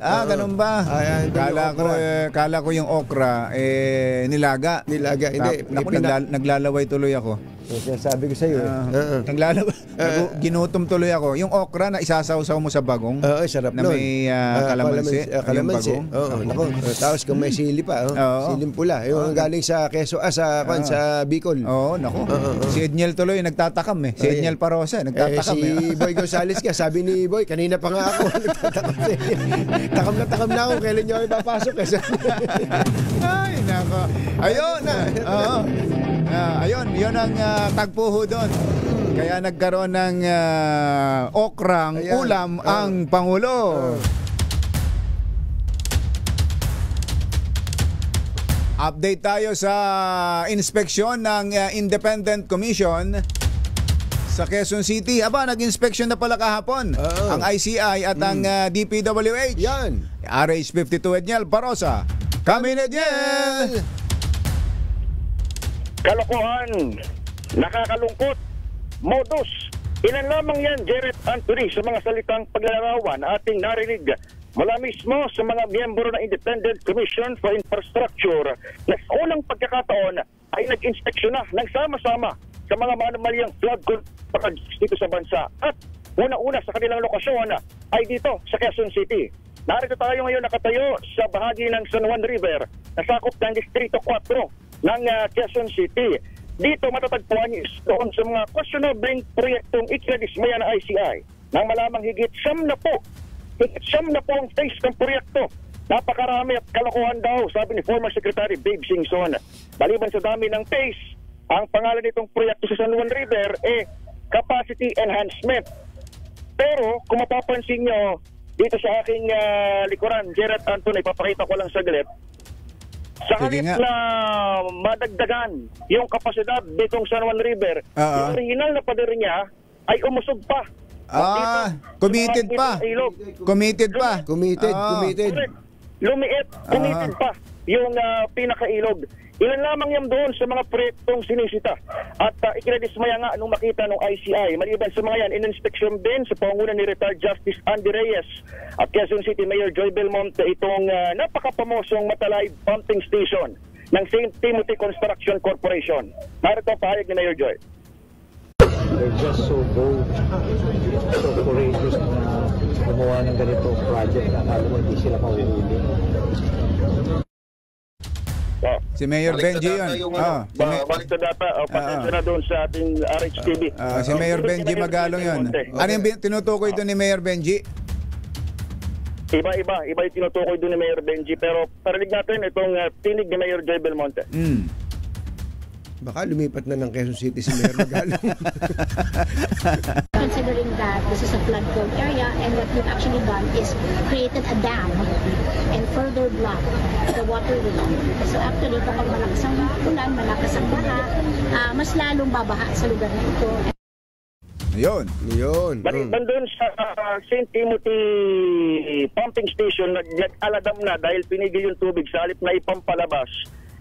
[SPEAKER 4] Ganun ba? Kala ko yung okra nilaga. Hindi. Naglalaway tuloy ako.
[SPEAKER 5] Sabi ko sa iyo.
[SPEAKER 4] Ginutom tuloy ako. Yung okra na isasawsaw mo sa bagong.
[SPEAKER 5] Sarap
[SPEAKER 4] na may kalamansi.
[SPEAKER 5] Kalamansi. Tapos kung may sili pa. Siling pula. Yung galing sa Quezon, sa Bicol.
[SPEAKER 4] Si Edniel tuloy nagtatakam eh. Si Edniel Parosa nagtatakam
[SPEAKER 5] si Boy Gonzales ka. Sabi ni Boy, kanina pa nga ako nagtatakam. Takam na ako. Kailan niyo ako ipapasok eh.
[SPEAKER 4] Ay, nako. Ayun. Ayun, yun ang tagpuho doon. Kaya nagkaroon ng okrang ulam ang Pangulo. Update tayo sa inspeksyon ng Independent Commission sa Quezon City. Nag-inspeksyon na pala kahapon ang ICI at ang DPWH.
[SPEAKER 5] Yan.
[SPEAKER 4] RH52 Edniel Parosa. Kami Edniel!
[SPEAKER 11] Kalokohan, nakakalungkot, modus. Ilan lamang yan, Jared Anthony, sa mga salitang paglalarawan na ating narinig mula mismo sa mga miyembro ng Independent Commission for Infrastructure na sa unang pagkakataon ay nag-inspeksyon na nagsama-sama sa mga manumalyang flood control dito sa bansa. At una-una sa kanilang lokasyon ay dito sa Quezon City. Narito tayo ngayon nakatayo sa bahagi ng San Juan River na sakop ng Distrito 4 ng Quezon City. Dito matatagpuan doon sa mga questionable proyektong ikinadismaya ng ICI nang malamang higit 10 ang face ng proyekto. Napakarami at kalokohan daw, sabi ni former Secretary Babe Singson. Maliban sa dami ng face, ang pangalan nitong proyekto sa San Juan River capacity enhancement. Pero kung mapapansin nyo dito sa aking likuran, Jared Anthony, papakita ko lang saglit. Sa halip na madagdagan yung kapasidad ditong San Juan River, yung original na pader niya ay umusog pa.
[SPEAKER 4] Committed pa.
[SPEAKER 11] Lumiit, committed pa yung pinakailog. Ilan lamang yan doon sa mga proyektong sinisita. At ikinadismaya nga nung makita ng ICI. Maliban sa mga yan, in-inspection din sa pangunan ni retired Justice Andy Reyes at Quezon City Mayor Joy Belmonte itong napakapamosong Matalay pumping station ng St. Timothy Construction Corporation. Narito ang pahayag ni Mayor Joy.
[SPEAKER 12] They're just so bold, so courageous na gumawa ng ganito project na akala mo hindi sila mahuhuli.
[SPEAKER 4] Si Mayor Benji yun.
[SPEAKER 11] Balik sa data, pasensya na doon sa ating RHTV.
[SPEAKER 4] Si Mayor Benji Magalong yun. Ano yung tinutukoy doon ni Mayor Benji?
[SPEAKER 11] Iba yung tinutukoy doon ni Mayor Benji. Pero parinig natin itong tinig ni Mayor Joy Belmonte.
[SPEAKER 5] Baka lumipat na ng Quezon City si Mayor Magalong.
[SPEAKER 13] Considering that this is a flood-prone area and what we've actually done is created a dam and further block the waterway. So actually, kapag malakas ang ulan, malakas ang baha, mas lalong babaha sa lugar na ito.
[SPEAKER 4] Yun.
[SPEAKER 11] Doon sa St. Timothy pumping station, nag-aladam na dahil pinigil yung tubig sa halip na ipampalabas.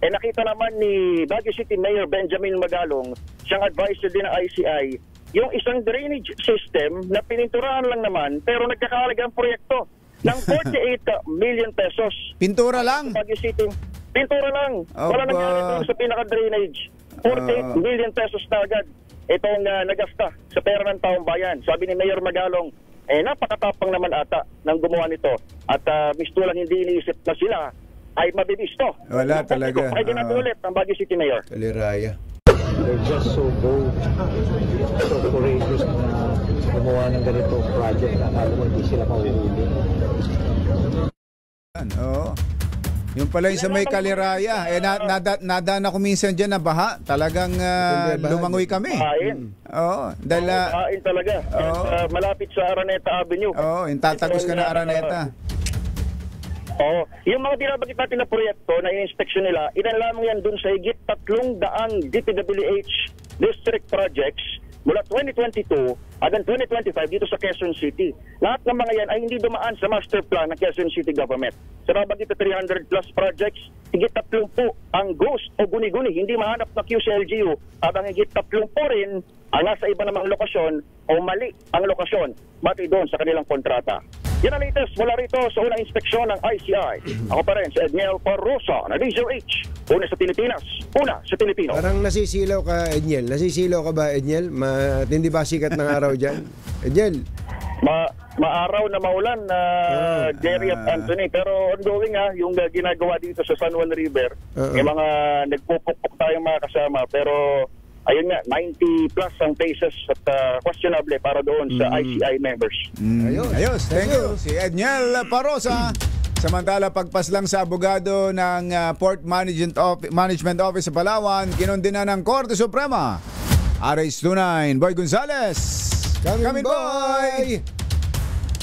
[SPEAKER 11] Nakita naman ni Baguio City Mayor Benjamin Magalong, siyang advisor din ng ICI, yung isang drainage system na pininturahan lang naman pero nagkakahalaga ang proyekto ng 48 million pesos.
[SPEAKER 4] Pintura lang?
[SPEAKER 11] Baguio City. Pintura lang. Wala nangyari doon sa pinaka-drainage. 48 million pesos na agad itong nagasta sa pera ng taong bayan. Sabi ni Mayor Magalong, napakatapang naman ata ng gumawa nito. At mistulang hindi iniisip na sila ay mabibisto.
[SPEAKER 4] Wala talaga.
[SPEAKER 11] Ay ginatulit ng Baguio City Mayor.
[SPEAKER 5] Taliraya.
[SPEAKER 12] They're just so bold, so courageous na gumawa ng ganito project na akala mo hindi sila mahuhuli.
[SPEAKER 4] Yung pala yung sa may Kaliraya, nadaan ako minsan dyan na baha. Talagang lumangoy kami.
[SPEAKER 11] Dahil talaga. Malapit sa Araneta Avenue.
[SPEAKER 4] Yung tatagos ka na Araneta.
[SPEAKER 11] Oo. Yung mga binabagit natin na proyekto na i-inspection nila, ilan lamang yan dun sa higit 300 DPWH district projects mula 2022 hanggang 2025 dito sa Quezon City. Lahat ng mga yan ay hindi dumaan sa master plan ng Quezon City government. Sa nabagit na 300 plus projects, higit 30 ang ghost o guni-guni, hindi mahanap na QCLGU, habang higit 30 rin ang nasa iba namang lokasyon o mali ang lokasyon batay doon sa kanilang kontrata. Yan ang latest mula rito sa unang inspeksyon ng ICI. Ako pa rin si Edniel Parrosa na DZRH. Una sa Pilipinas, una sa Pilipino.
[SPEAKER 5] Parang nasisilaw ka, Edniel. Nasisilaw ka ba, Edniel? Matindi ba sikat ng araw dyan? Edniel?
[SPEAKER 11] Maaraw na maulan na Jerry at Anthony. Pero ongoing yung ginagawa dito sa San Juan River, may mga nagpupukpok tayong mga kasama. Pero ayun nga, 90 plus ang cases at questionable para doon sa ICI members.
[SPEAKER 4] Ayos, thank you. Si Edniel Parrosa. Samantala, pagpaslang sa abogado ng Port Management Office sa Palawan, kinundina ng Korte Suprema. RH29, Boy Gonzales. Coming boy!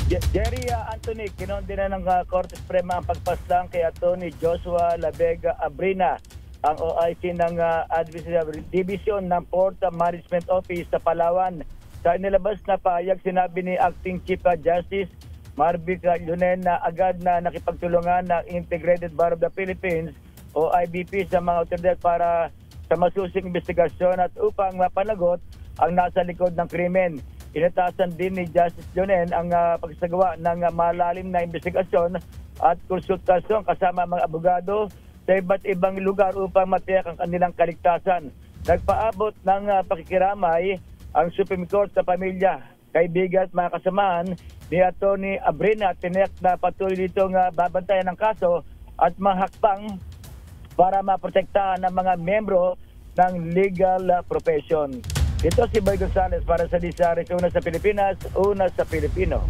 [SPEAKER 14] Jerry Anthony, kinundina ng Korte Suprema ang pagpaslang kay Atty. Joshua Labega Abrina, ang OIC ng Administrative Division ng Port Management Office sa Palawan. Sa inilabas na pahayag, sinabi ni Acting Chief Justice Marvic Lunen na agad na nakipagtulungan ng Integrated Bar of the Philippines o IBP sa mga otoridad para sa masusing investigasyon at upang mapanagot ang nasa likod ng krimen. Inatasan din ni Justice Lunen ang pagsagawa ng malalim na investigasyon at konsultasyon kasama mga abogado sa iba't ibang lugar upang matiyak ang kanilang kaligtasan. Nagpaabot ng pakikiramay ang Supreme Court sa pamilya, kaibigan at mga kasamahan ni Atty. Abrina. Tiniyak na patuloy ditong babantayan ng kaso at mahakbang para maprotektahan ng mga membro ng legal profession. Ito si Boy Gonzales para sa DZRH, una sa Pilipinas, una sa Pilipino.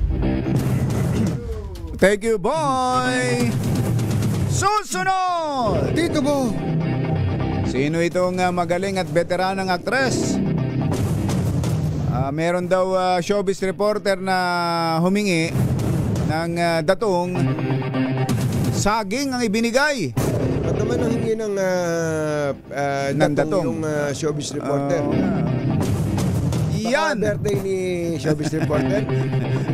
[SPEAKER 4] Thank you, boy! Susunod!
[SPEAKER 5] Dito mo!
[SPEAKER 4] Sino itong magaling at veteranang aktres? Meron daw showbiz reporter na humingi ng datong saging ang ibinigay.
[SPEAKER 5] At naman ang hingi ng datong yung showbiz reporter.
[SPEAKER 4] Yan!
[SPEAKER 5] Baka birthday ni showbiz reporter.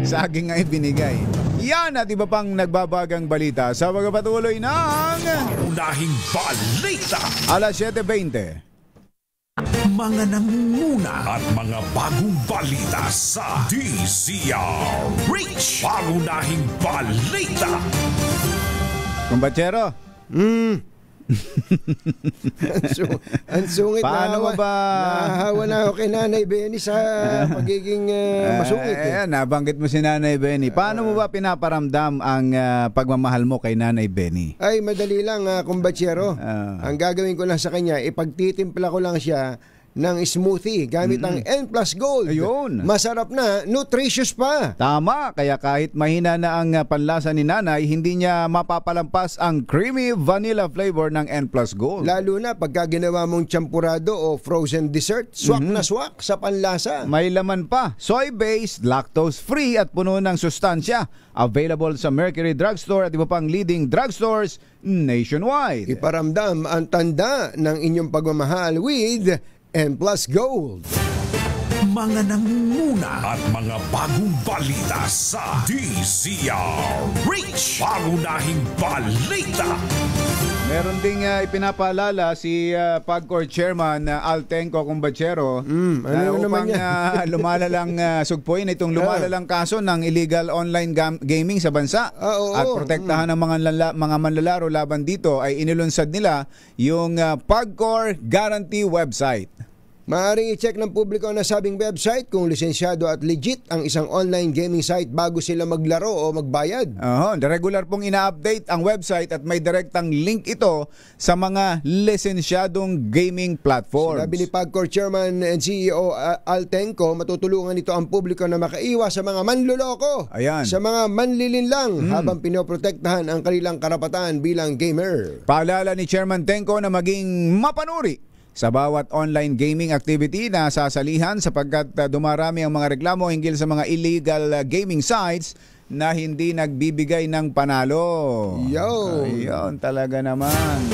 [SPEAKER 4] Saging ang ibinigay. Yan at iba pang nagbabagang balita sa pagpapatuloy ng
[SPEAKER 1] Unahing balita.
[SPEAKER 4] Alas 7:20.
[SPEAKER 1] Mga nangunguna at mga bagong balita sa DZRH. Pangunahing balita.
[SPEAKER 4] Kumbatsero.
[SPEAKER 5] Ang sungit.
[SPEAKER 4] Paano mo ba?
[SPEAKER 5] Nahahawa na ako kay Nanay Benny sa pagiging masungit.
[SPEAKER 4] Nabanggit mo si Nanay Benny. Paano mo ba pinaparamdam ang pagmamahal mo kay Nanay Benny?
[SPEAKER 5] Ay, madali lang, kumbatsero. Ang gagawin ko lang sa kanya, ipagtitimpla ko lang siya ng smoothie gamit ang N Plus Gold.
[SPEAKER 4] Ayun.
[SPEAKER 5] Masarap na, nutritious pa.
[SPEAKER 4] Tama, kaya kahit mahina na ang panlasa ni Nanay, hindi niya mapapalampas ang creamy vanilla flavor ng N Plus Gold.
[SPEAKER 5] Lalo na pagka ginawa mong champurado o frozen dessert, swak na swak sa panlasa.
[SPEAKER 4] May laman pa, soy-based, lactose-free at puno ng sustansya. Available sa Mercury Drugstore at iba pang leading drugstores nationwide.
[SPEAKER 5] Iparamdam ang tanda ng inyong pagmamahal with N Plus Gold.
[SPEAKER 1] Mga nangunguna at mga bagong balita sa DZRH. Pangunahing balita.
[SPEAKER 4] Meron ding ipinapaalala si PAGCOR Chairman Altenco Kumbatsero na upang lumalalang sugpuin itong lumalalang kaso ng illegal online gaming sa bansa at protektahan ng mga manlalaro laban dito ay inilunsad nila yung PAGCOR Guarantee website.
[SPEAKER 5] Maaaring i-check ng publiko ang nasabing website kung lisensyado at legit ang isang online gaming site bago sila maglaro o magbayad.
[SPEAKER 4] Regular pong ina-update ang website at may direktang link ito sa mga lisensyadong gaming platforms.
[SPEAKER 5] Sabi ni PAGCOR Chairman and CEO Altenco, matutulungan ito ang publiko na makaiwas sa mga manluloko, sa mga manlilinlang habang pinoprotektahan ang kanilang karapatan bilang gamer.
[SPEAKER 4] Paalala ni Chairman Tenco na maging mapanuri sa bawat online gaming activity na sasalihan sapagkat dumarami ang mga reklamo hinggil sa mga illegal gaming sites na hindi nagbibigay ng panalo.
[SPEAKER 5] Yo!
[SPEAKER 4] Ayun, talaga naman.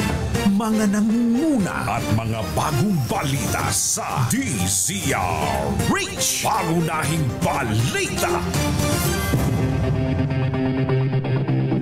[SPEAKER 1] Mga nangunguna at mga bagong balita sa DZRH. Pangunahing balita.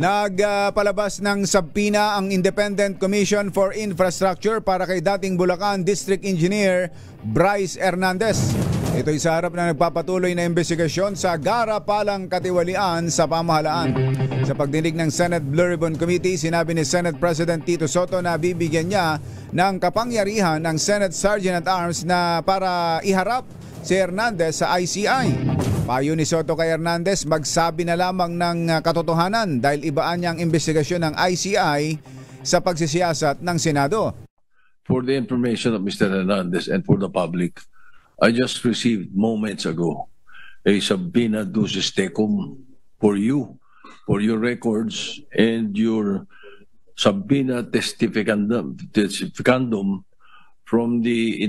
[SPEAKER 4] Nagpalabas ng subpoena ang Independent Commission for Infrastructure para kay dating Bulacan District Engineer Bryce Hernandez. Ito'y sa harap na nagpapatuloy na investigasyon sa garapalang katiwalian sa pamahalaan. Sa pagdinig ng Senate Blue Ribbon Committee, sinabi ni Senate President Tito Soto na bibigyan niya ng kapangyarihan ng Senate Sergeant at Arms na para iharap si Hernandez sa ICI. Payo ni Soto kay Hernandez, magsabi na lamang ng katotohanan dahil ibaan niya ang investigasyon ng ICI sa pagsisiyasat ng Senado.
[SPEAKER 15] For the information of Mr. Hernandez and for the public, I just received moments ago a subpoena ducis tecum for you, for your records and your subpoena testificandum from the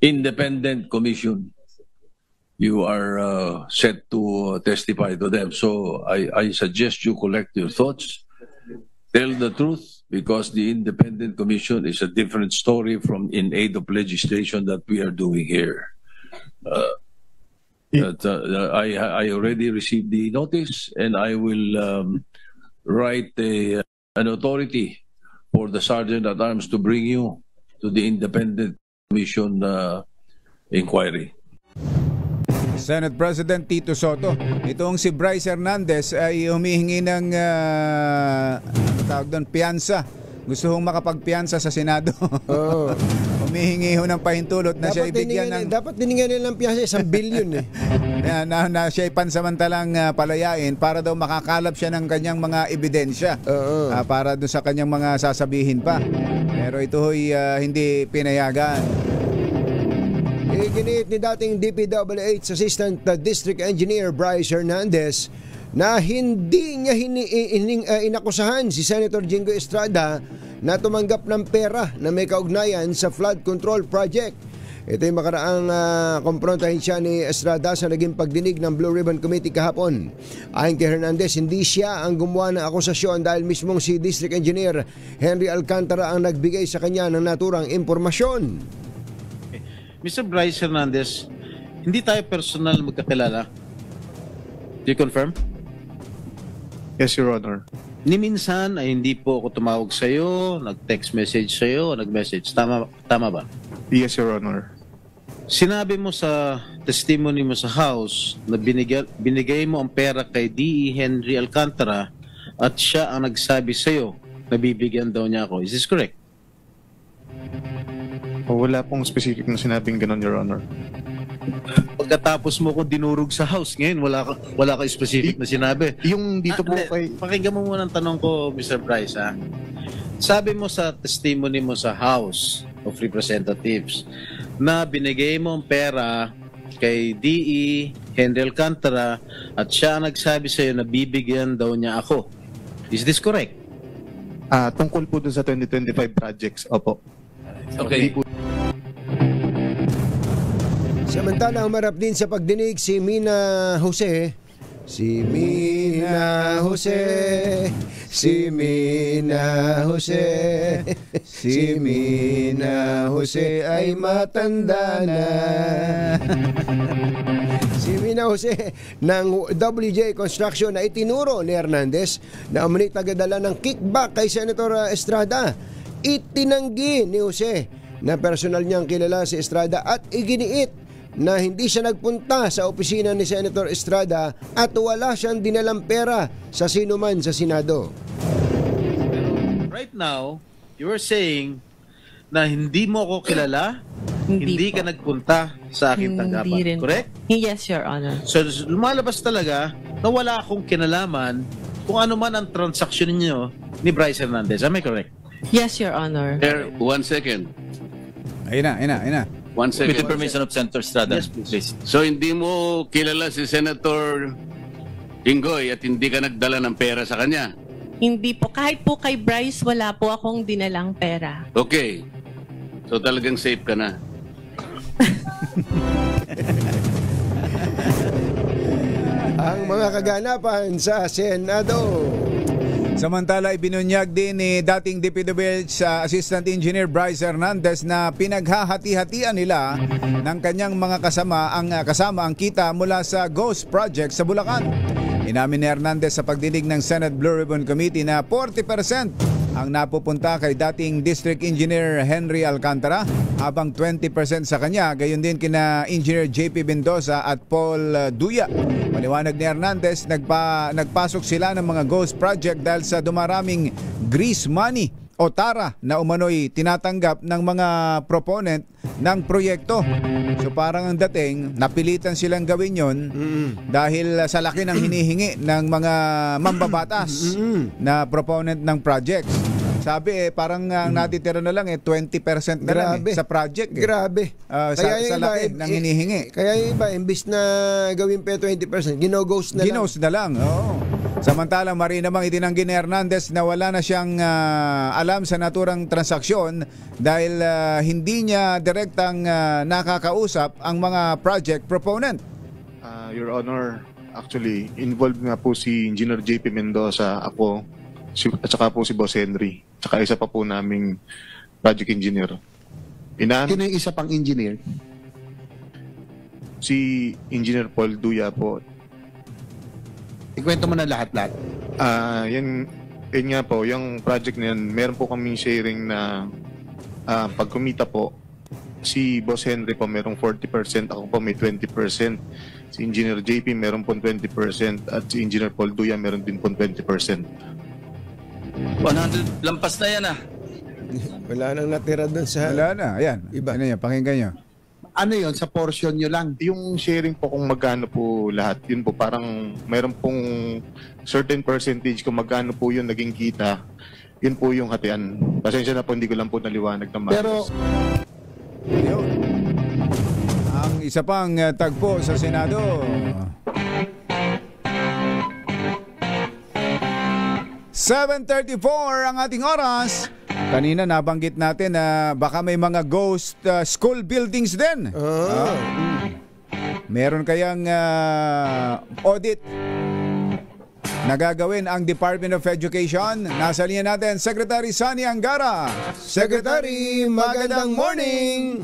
[SPEAKER 15] Independent Commission. You are set to testify to them. So I suggest you collect your thoughts, tell the truth, because the Independent Commission is a different story from in aid of legislation that we are doing here. I already received the notice, and I will write an authority for the Sergeant at Arms to bring you to the Independent Commission inquiry.
[SPEAKER 4] Senate President Tito Soto, itong si Bryce Hernandez ay humihingi ng tawag doon, piyansa. Gusto hong makapagpiyansa sa Senado. Humihingi ho ng pahintulot na siya ibigyan ng...
[SPEAKER 5] Dapat diningan nila ng piyansa, 1 billion
[SPEAKER 4] na siya pansamantalang palayain para daw makakalap siya ng kanyang mga ebidensya. Para doon sa kanyang mga sasabihin pa. Pero ito ho'y hindi pinayagan.
[SPEAKER 5] Iginiit ni dating DPWH Assistant District Engineer Bryce Hernandez na hindi niya inakusahan si Senator Jingoy Estrada na tumanggap ng pera na may kaugnayan sa flood control project. Ito yung makaraang komprontahin siya ni Estrada sa naging pagdinig ng Blue Ribbon Committee kahapon. Ayon kay Hernandez, hindi siya ang gumawa ng akusasyon dahil mismong si District Engineer Henry Alcantara ang nagbigay sa kanya ng naturang impormasyon.
[SPEAKER 3] Mr. Bryce Hernandez, hindi tayo personal magkakilala. Do you confirm?
[SPEAKER 16] Yes, Your Honor.
[SPEAKER 3] Ni minsan ay hindi po ako tumawag sa iyo, nag-text message sa iyo, nag-message. Tama ba?
[SPEAKER 16] Yes, Your Honor.
[SPEAKER 3] Sinabi mo sa testimony mo sa House na binigay mo ang pera kay D.E. Henry Alcantara at siya ang nagsabi sa iyo na bibigyan daw niya ako. Is this correct?
[SPEAKER 16] Wala pong specific na sinabing ganun, Your Honor.
[SPEAKER 3] Pagkatapos mo kung dinurog sa House, ngayon wala ka specific na sinabi.
[SPEAKER 16] Yung dito po kay...
[SPEAKER 3] Pakinggan mo muna ang tanong ko, Mr. Bryce, ha? Sabi mo sa testimony mo sa House of Representatives na binigay mo ang pera kay D.E. Henry Alcantara at siya ang nagsabi sa iyo na bibigyan daw niya ako. Is this correct?
[SPEAKER 16] Tungkol po dun sa 2025 projects, opo.
[SPEAKER 3] Okay.
[SPEAKER 5] Samantala, humarap din sa pagdinig si Mina Jose. Si Mina Jose, si Mina Jose, si Mina Jose ay matanda na. Si Mina Jose ng WJ Construction na itinuro ni Hernandez na umani tagadala ng kickback kay Senator Estrada. Itinanggi ni Jose na personal niyang kilala si Estrada at iginiit na hindi siya nagpunta sa opisina ni Senator Estrada at wala siyang dinalang pera sa sinuman sa Senado.
[SPEAKER 3] Right now, you were saying na hindi mo ako kilala, hindi ka nagpunta sa aking tanggapan. Correct?
[SPEAKER 7] Yes, Your Honor.
[SPEAKER 3] So lumalabas talaga na wala akong kinalaman kung ano man ang transaksyon niyo ni Bryce Hernandez. Am I correct?
[SPEAKER 7] Yes, Your Honor.
[SPEAKER 6] There, 1 second.
[SPEAKER 4] Ayun na.
[SPEAKER 6] 1 second.
[SPEAKER 2] With the permission of Senator Estrada.
[SPEAKER 3] Yes, please.
[SPEAKER 6] So hindi mo kilala si Senator Jinggoy at hindi ka nagdala ng pera sa kanya?
[SPEAKER 7] Hindi po. Kahit po kay Bryce, wala po akong dinalang pera.
[SPEAKER 6] Okay. So talagang safe ka na.
[SPEAKER 5] ang mga kaganapan sa Senado.
[SPEAKER 4] Samantala, ibinunyag din ni dating DPWH Assistant Engineer Bryce Hernandez na pinaghahati-hatian nila ng kanyang mga kasama ang kita mula sa Ghost Project sa Bulacan. Inamin ni Hernandez sa pagdinig ng Senate Blue Ribbon Committee na 40% ang napupunta kay dating District Engineer Henry Alcantara habang 20% sa kanya, gayon din kina Engineer JP Mendoza at Paul Duya. Maliwanag ni Hernandez, nagpasok sila ng mga Ghost Project dahil sa dumaraming grease money o tara na umano'y tinatanggap ng mga proponent ng proyekto. So parang ang dating, napilitan silang gawin yon dahil sa laki ng hinihingi ng mga mambabatas na proponent ng project. Sabi parang natitira na lang 20% na lang sa project.
[SPEAKER 5] Grabe.
[SPEAKER 4] Sa laki ng hinihingi.
[SPEAKER 5] Kaya yung iba, imbis na gawin pa 20%, ginoghost na lang.
[SPEAKER 4] Ginoghost na lang, oo. Samantalang mari namang itinanggi ni Hernandez na wala na siyang alam sa naturang transaksyon dahil hindi niya direktang nakakausap ang mga project proponent.
[SPEAKER 16] Your Honor, actually, involved nga po si Engineer JP Mendoza, ako, at saka po si Boss Henry, at saka isa pa po naming project engineer.
[SPEAKER 17] Sino yung isa pang engineer?
[SPEAKER 16] Si Engineer Paul Duya po.
[SPEAKER 17] Ikwento mo na lahat-lahat.
[SPEAKER 16] Yan nga po, yung project na yan, meron po kaming sharing na pag kumita po, si Boss Henry po merong 40%, ako po may 20%. Si Engineer JP meron po 20% at si Engineer Paul Duya meron din po 20%.
[SPEAKER 6] 100 lampas na yan
[SPEAKER 5] Wala nang natira doon sa...
[SPEAKER 4] Wala na, ayan. Iba. Ano yan, pakinggan nyo.
[SPEAKER 17] Ano yon sa portion nyo lang?
[SPEAKER 16] Yung sharing po kung magkano po lahat, yun po parang mayroon pong certain percentage kung magkano po yun naging kita, yun po yung hatian. Pasensya na po, hindi ko lang po naliwanag na maayos. Pero...
[SPEAKER 4] Yun. Ang isa pang tagpo sa Senado. .7:34 ang ating oras. Kanina nabanggit natin na baka may mga ghost school buildings din. Meron kayang audit na gagawin ang Department of Education. Nasa linya natin, Secretary Sonny Angara. Secretary, magandang morning!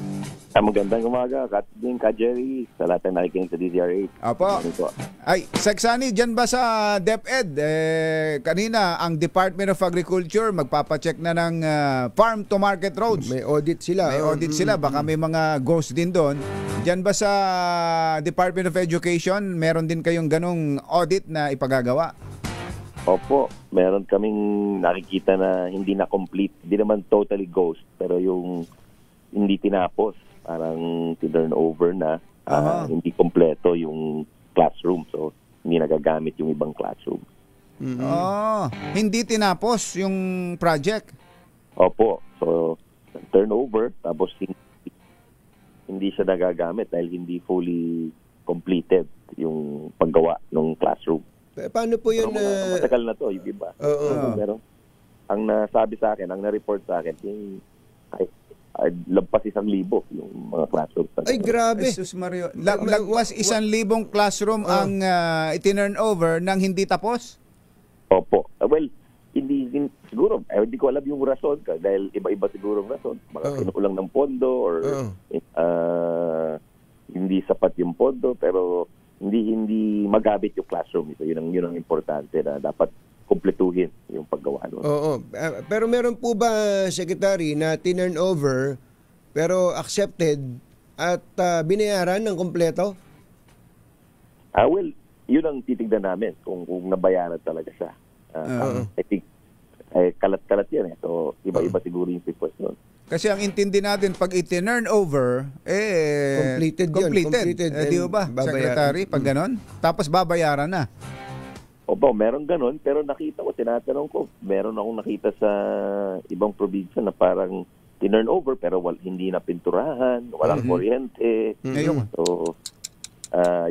[SPEAKER 18] Magandang umaga, Ka Jerry, sa lahat ng nakikinig sa DZRH.
[SPEAKER 4] Apo. Ay, Seksani, dyan ba sa DepEd? Kanina, ang Department of Agriculture magpapacheck na ng farm to market roads.
[SPEAKER 5] May audit sila.
[SPEAKER 4] May audit sila, baka may mga ghost din doon. Dyan ba sa Department of Education, meron din kayong ganong audit na ipagagawa?
[SPEAKER 18] Opo, meron kaming nakikita na hindi na complete. Hindi naman totally ghost, pero yung hindi tinapos. Parang turn over na, hindi kompleto yung classroom. So, hindi nagagamit yung ibang classroom.
[SPEAKER 4] Hindi tinapos yung project?
[SPEAKER 18] Opo. So, turnover, tapos hindi siya nagagamit dahil hindi fully completed yung paggawa ng classroom.
[SPEAKER 5] Paano po yun?
[SPEAKER 18] Matagal na to, yung iba. Pero, ang nasabi sa akin, ang na-report sa akin, yung lagpas 1,000 yung mga classroom.
[SPEAKER 5] Ay, grabe.
[SPEAKER 4] Jesus Mario. Lagpas 1,000 classroom ang itinurn over nang hindi tapos?
[SPEAKER 18] Opo. Well, hindi siguro, hindi ko alam yung rason dahil iba-iba siguro ang rason. Mga kinukulang ng pondo or hindi sapat yung pondo, pero hindi magamit yung classroom. Ito, yun ang importante na dapat kumpletuhin yung paggawa nun.
[SPEAKER 5] Oo. Pero meron po ba, Secretary, na tinurn over pero accepted at binayaran ng kumpleto?
[SPEAKER 18] Well, yun ang titignan namin kung nabayaran talaga siya. I think kalat-kalat yan. So, iba-iba siguro yung request nun.
[SPEAKER 4] Kasi ang intindi natin, pag itinurn over,
[SPEAKER 5] completed.
[SPEAKER 4] Di ba, Secretary, pag ganon? Tapos babayaran na.
[SPEAKER 18] Opo, meron ganun, pero tinatanong ko, meron akong nakita sa ibang probinsya na parang tinurn over pero hindi na pinturahan, walang kuryente. So,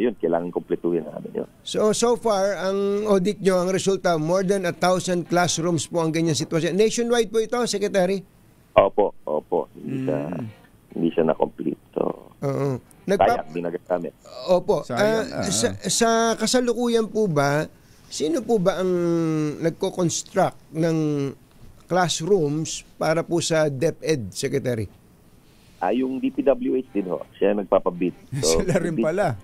[SPEAKER 18] yun, kailangan kumpletuhin namin yun.
[SPEAKER 5] So far, ang audit nyo, ang resulta, more than 1,000 classrooms po ang ganyan sitwasyon. Nationwide po ito, Secretary?
[SPEAKER 18] Opo. hindi siya na-complete. So, kaya hindi nagagamit.
[SPEAKER 5] Opo. Sa kasalukuyan po ba, sino po ba ang nagko-construct ng classrooms para po sa DepEd, Secretary?
[SPEAKER 18] Yung DPWH din ho. Siya nagpapabid. So,
[SPEAKER 4] sila rin pala.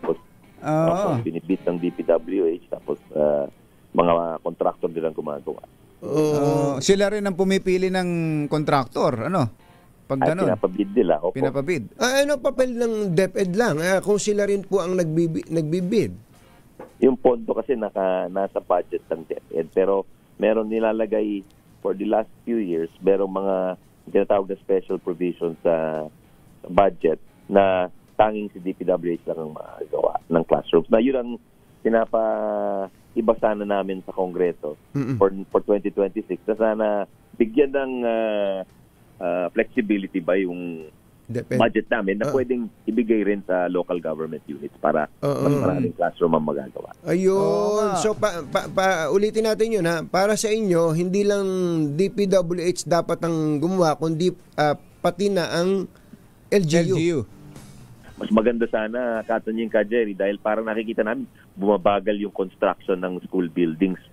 [SPEAKER 18] Binibid ng DPWH tapos mga contractor din ang gumagawa.
[SPEAKER 4] Sila rin ang pumipili ng contractor, ano? Pag ganun.
[SPEAKER 18] Pinapabid nila. Opo.
[SPEAKER 4] Pinapabid.
[SPEAKER 5] Ano papel ng DepEd lang? Kung sila rin po ang nagbibid?
[SPEAKER 18] Yung pondo kasi nasa budget ng DepEd. Pero meron nilalagay for the last few years, merong mga tinatawag na special provisions sa budget na tanging si DPWH lang ang magawa ng classrooms. Na yun ang pinapa-iba sana namin sa Kongreso for 2026 na sana bigyan ng flexibility ba yung budget namin na pwedeng ibigay rin sa local government units para mas maraming classroom ang magagawa.
[SPEAKER 5] Ayun. So, ulitin natin yun, ha? Para sa inyo, hindi lang DPWH dapat ang gumawa, kundi pati na ang LGU.
[SPEAKER 18] Mas maganda sana, Katonying ka, Jerry, dahil parang nakikita namin bumabagal yung construction ng school buildings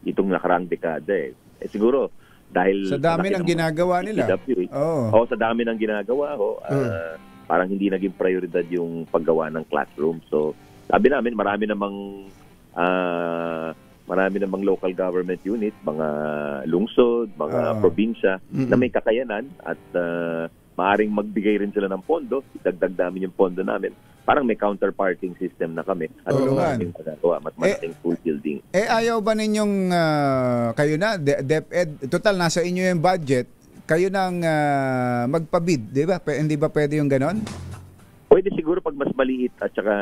[SPEAKER 18] itong nakarang dekada. Siguro, dahil
[SPEAKER 4] sa dami ng ginagawa nila.
[SPEAKER 18] Sa dami ng ginagawa, parang hindi naging prioridad yung paggawa ng classroom. So, sabi namin, marami namang local government unit, mga lungsod, mga probinsya na may kakayanan at maaring magbigay rin sila ng pondo, idagdag namin yung pondo namin. Parang may counterparting system na kami at maraming magagawa, malaking school building.
[SPEAKER 4] Ayaw ba ninyong kayo na, DepEd, total nasa inyo yung budget, kayo nang magpabid, di ba? Hindi ba pwede yung ganon?
[SPEAKER 18] Pwede siguro pag mas maliit at saka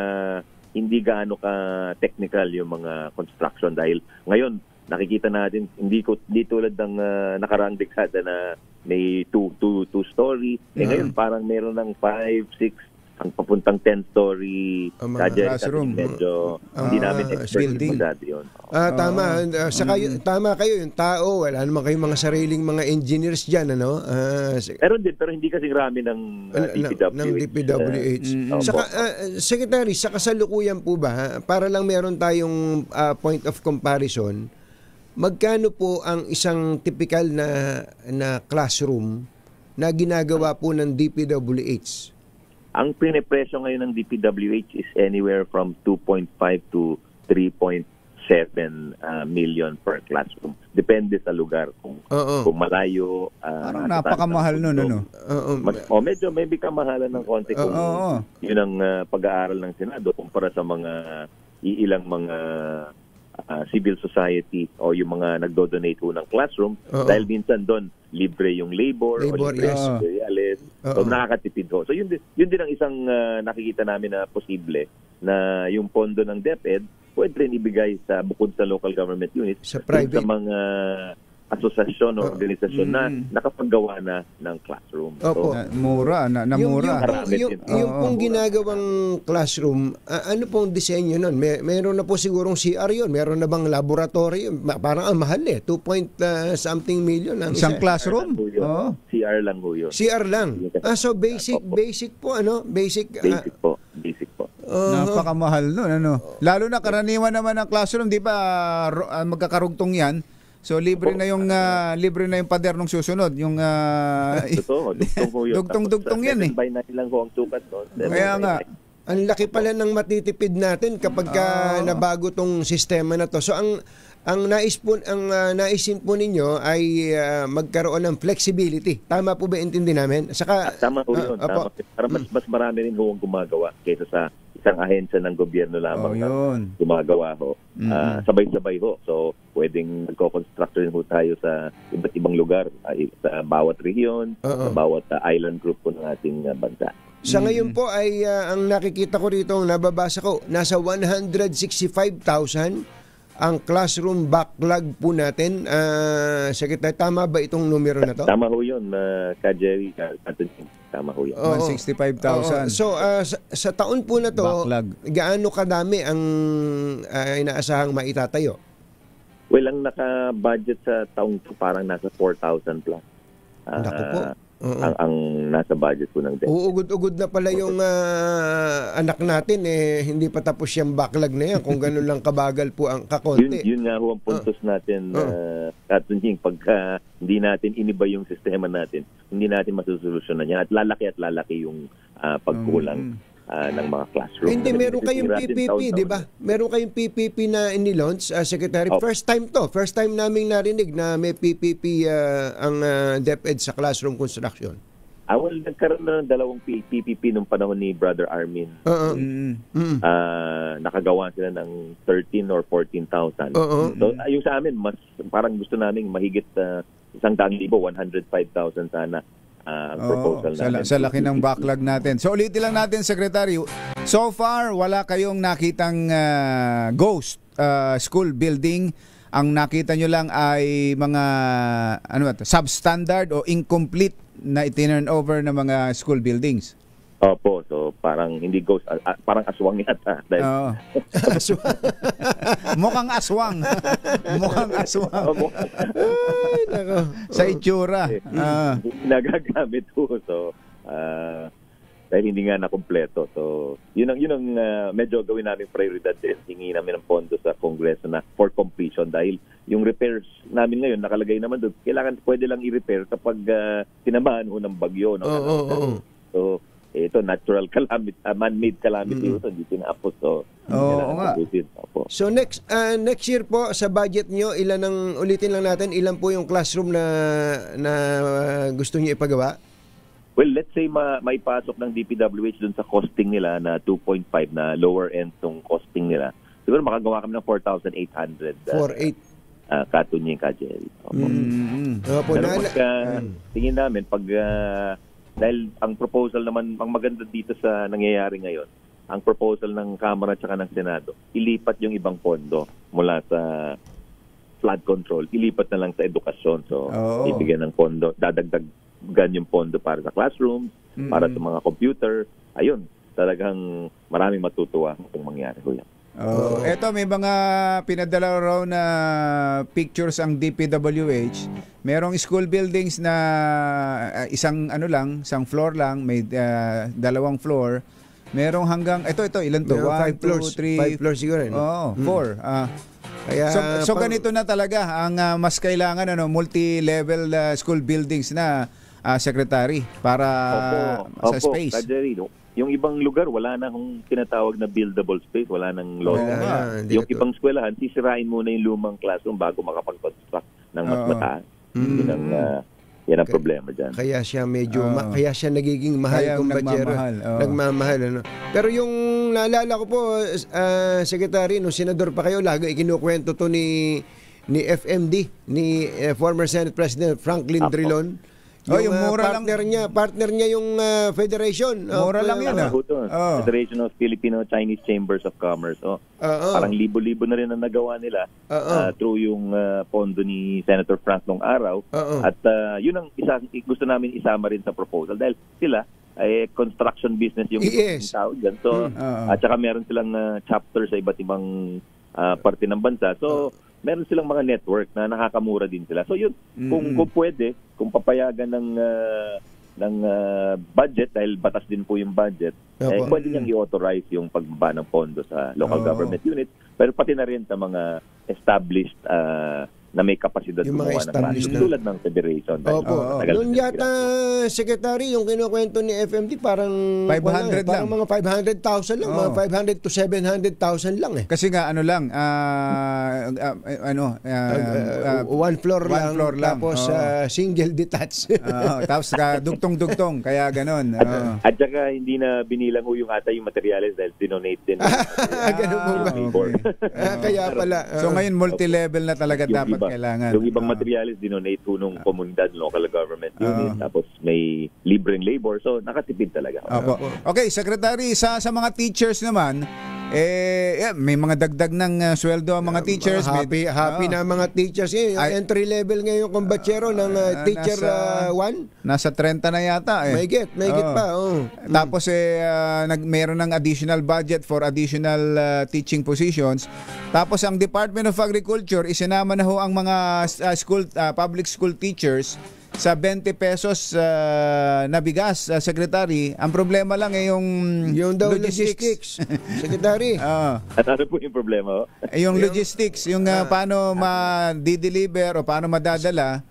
[SPEAKER 18] hindi gaano ka technical yung mga construction dahil ngayon nakikita natin hindi tulad ng nakaraang dekada na may two story. Ngayon parang meron ng 5, 6 ang papuntang 10-story
[SPEAKER 5] classroom.
[SPEAKER 18] Medyo hindi namin expert yun.
[SPEAKER 5] Tama kayo, yung tao, wala naman kayong mga sariling mga engineers dyan, ano?
[SPEAKER 18] Pero hindi kasi rami ng
[SPEAKER 5] DPWH. Secretary, sa kasalukuyan po ba, para lang meron tayong point of comparison, magkano po ang isang typical na classroom na ginagawa po ng DPWH?
[SPEAKER 18] Ang pinipresyo ngayon ng DPWH is anywhere from 2.5 to 3.7 million per classroom. Depende sa lugar. Kung malayo.
[SPEAKER 4] Parang napakamahal nun, ano?
[SPEAKER 18] Medyo maybe kamahalan ng konti kung yun ang pag-aaral ng Senado kumpara sa mga ilang mga civil society o yung mga nagdo-donate ho ng classroom dahil minsan doon libre yung labor o libre yung materials. So nakakatipid ho. So yun din ang isang nakikita namin na posible na yung pondo ng DepEd pwede rin ibigay sa bukod sa local government units
[SPEAKER 5] sa private
[SPEAKER 18] sa mga asosasyon o organisasyon na nakapaggawa na ng classroom.
[SPEAKER 4] So, mura.
[SPEAKER 5] Yung pong ginagawang classroom, ano pong disenyo nun? Meron na po sigurong CR yun. Meron na bang laboratory? Parang ang mahal 2.something million.
[SPEAKER 4] Isang classroom?
[SPEAKER 18] CR lang ho yun.
[SPEAKER 5] CR lang? So basic po, ano? Basic
[SPEAKER 18] po.
[SPEAKER 4] Napakamahal nun, ano? Lalo na karaniwan naman ng classroom, di ba magkakarugtong yan? So libre na yung pader nung susunod, yung dugtong yan eh.
[SPEAKER 18] By 9 lang ho ang sukat doon.
[SPEAKER 4] Kaya nga.
[SPEAKER 5] Ang laki pala ng matitipid natin kapag nabago tong sistema na to. So ang naisin po ninyo ay magkaroon ng flexibility. Tama po ba intindi namin?
[SPEAKER 18] Tama po yun. Para mas marami rin ho ang gumagawa kaysa sa isang ahensya ng gobyerno lamang gumagawa ho. Sabay-sabay ho. So, pwedeng nagko-construct rin ho tayo sa iba't ibang lugar, sa bawat rehiyon, sa bawat island group po ng ating bansa.
[SPEAKER 5] Sa ngayon po ay ang nakikita ko rito, nababasa ko, nasa 165,000 ang classroom backlog po natin. Secretary, tama ba itong numero na to?
[SPEAKER 18] Tama ho yun, Ka-Jerry. Tama ho yun.
[SPEAKER 4] 165,000.
[SPEAKER 5] So, sa taon po na to, backlog. Gaano kadami ang inaasahang maitatayo?
[SPEAKER 18] Well, ang naka-budget sa taong to parang nasa 4,000 plus.
[SPEAKER 5] Naku po.
[SPEAKER 18] ang nasa budget po ng DepEd.
[SPEAKER 5] Uugod-ugod na pala yung anak natin hindi pa tapos yung backlog na yan kung gano'n lang kabagal po ang kakonti.
[SPEAKER 18] Yun nga ho ang puntos natin, Katunying, pagka hindi natin iniba yung sistema natin, hindi natin masusolusyonan yan at lalaki yung pagkulang ng mga classroom.
[SPEAKER 5] Hindi, meron kayong PPP, di ba? Meron kayong PPP na inilaunch, Secretary. First time naming narinig na may PPP ang DepEd sa classroom construction.
[SPEAKER 18] Well, nagkaroon na ng 2 PPP nung panahon ni Brother Armin. Nakagawa sila ng 13 or 14,000. So, yung sa amin, mas parang gusto namin mahigit 100,000, 105,000 sana. Proposal
[SPEAKER 4] sa laki ng backlog natin. So ulitin lang natin, Secretary. So far, wala kayong nakitang ghost school building. Ang nakita nyo lang ay mga substandard o incomplete na itinurn over ng mga school buildings.
[SPEAKER 18] Opo, so parang hindi ghost, parang aswang yata.
[SPEAKER 4] Mukhang aswang. Mukhang aswang. Ay, nako. Sa itsura.
[SPEAKER 18] Nagagamit po. So, dahil hindi nga nakompleto. So, yun ang medyo gawin namin prioridad din. Hingi namin ng pondo sa Kongreso na for completion dahil yung repairs namin ngayon nakalagay naman doon. Kailangan pwede lang i-repair kapag tinamaan ho ng bagyo. So, ito natural calamity, man-made calamity ito, hindi tinapos. So,
[SPEAKER 5] so next year po sa budget nyo, ulitin lang natin, ilan po yung classroom na gusto niyo ipagawa?
[SPEAKER 18] Well, let's say maipasok ng DPWH dun sa costing nila na 2.5 na lower end tong costing nila. Siguro makagawa kami ng 4,800.
[SPEAKER 5] 4,800.
[SPEAKER 18] Katunying ka, Jerry. Pero tingin namin, pag dahil ang proposal naman, ang maganda dito sa nangyayari ngayon, ang proposal ng Kamara at ng Senado, ilipat yung ibang pondo mula sa flood control, ilipat na lang sa edukasyon. So, ibigyan ng pondo, dadagdagan yung pondo para sa classroom, para sa mga computer. Ayun, talagang maraming matutuwa kung mangyari ko yan.
[SPEAKER 4] Eto, may mga pinadala raw na pictures ang DPWH. Merong school buildings na isang floor lang, may 2 floor. Merong hanggang ito ilan to? 1, 2, 3,
[SPEAKER 5] 5 floors siguro.
[SPEAKER 4] 4. So ganito na talaga ang mas kailangan multi-level school buildings na Secretary para sa space.
[SPEAKER 18] Yung ibang lugar, wala na kung tinatawag na buildable space, wala nang lot. Yung ibang eskwelahan, sisirain muna yung lumang classroom bago makapag-construct ng mas mataas. Yan ang problema dyan.
[SPEAKER 5] Kaya siya kaya siya nagiging mahal kung badyero. Nagmamahal. Pero yung naalala ko po, Secretary, nung senador pa kayo, lagi ikinukwento to ni FMD, ni former Senate President Franklin Drilon. Yung partner niya yung federation.
[SPEAKER 4] Mura lang yun.
[SPEAKER 18] Federation of Filipino-Chinese Chambers of Commerce. Parang libo-libo na rin ang nagawa nila through yung pondo ni Senator Frank nung araw. At yun ang gusto namin isama rin sa proposal dahil sila ay construction business yung tao dyan. So, at saka meron silang chapter sa iba't ibang parte ng bansa. So, meron silang mga network na nakakamura din sila. So yun, kung pwede, kung papayagan ng budget, dahil batas din po yung budget, pwede niyang i-authorize yung pagbaba ng pondo sa local government unit, pero pati na rin sa mga established na may kapasidad gumawa ng classroom tulad ng federation.
[SPEAKER 5] Noon yata, Secretary, yung kinukwento ni FMD parang
[SPEAKER 4] 500 lang.
[SPEAKER 5] Parang mga 500,000 lang, mga 500 to 700,000 lang eh.
[SPEAKER 4] Kasi nga
[SPEAKER 5] one floor lang. Tapos single detached.
[SPEAKER 18] Tapos
[SPEAKER 4] dugtong-dugtong, kaya ganon.
[SPEAKER 18] At saka hindi na binilang yung materials dahil dinonate din.
[SPEAKER 5] Ganun po ba? Kaya pala.
[SPEAKER 4] So ngayon multi-level na talaga dapat kailangan.
[SPEAKER 18] Yung ibang materials dinonate po nung komunidad, local government unit, tapos may libreng labor, so nakatipid talaga.
[SPEAKER 4] Okay, Secretary, sa mga teachers naman, may mga dagdag ng sweldo ang mga teachers.
[SPEAKER 5] Happy na mga teachers. Entry level ngayon kung batsero ng teacher 1.
[SPEAKER 4] Nasa 30 na yata.
[SPEAKER 5] May get pa.
[SPEAKER 4] Tapos mayroon ng additional budget for additional teaching positions. Tapos ang Department of Agriculture, isinama na ho ang mga public school teachers sa 20 pesos na bigas, Secretary. Ang problema lang yung
[SPEAKER 5] daw
[SPEAKER 4] logistics.
[SPEAKER 5] Secretary.
[SPEAKER 18] At ano po yung problema?
[SPEAKER 4] Yung logistics, yung paano ma-deliver o paano madadala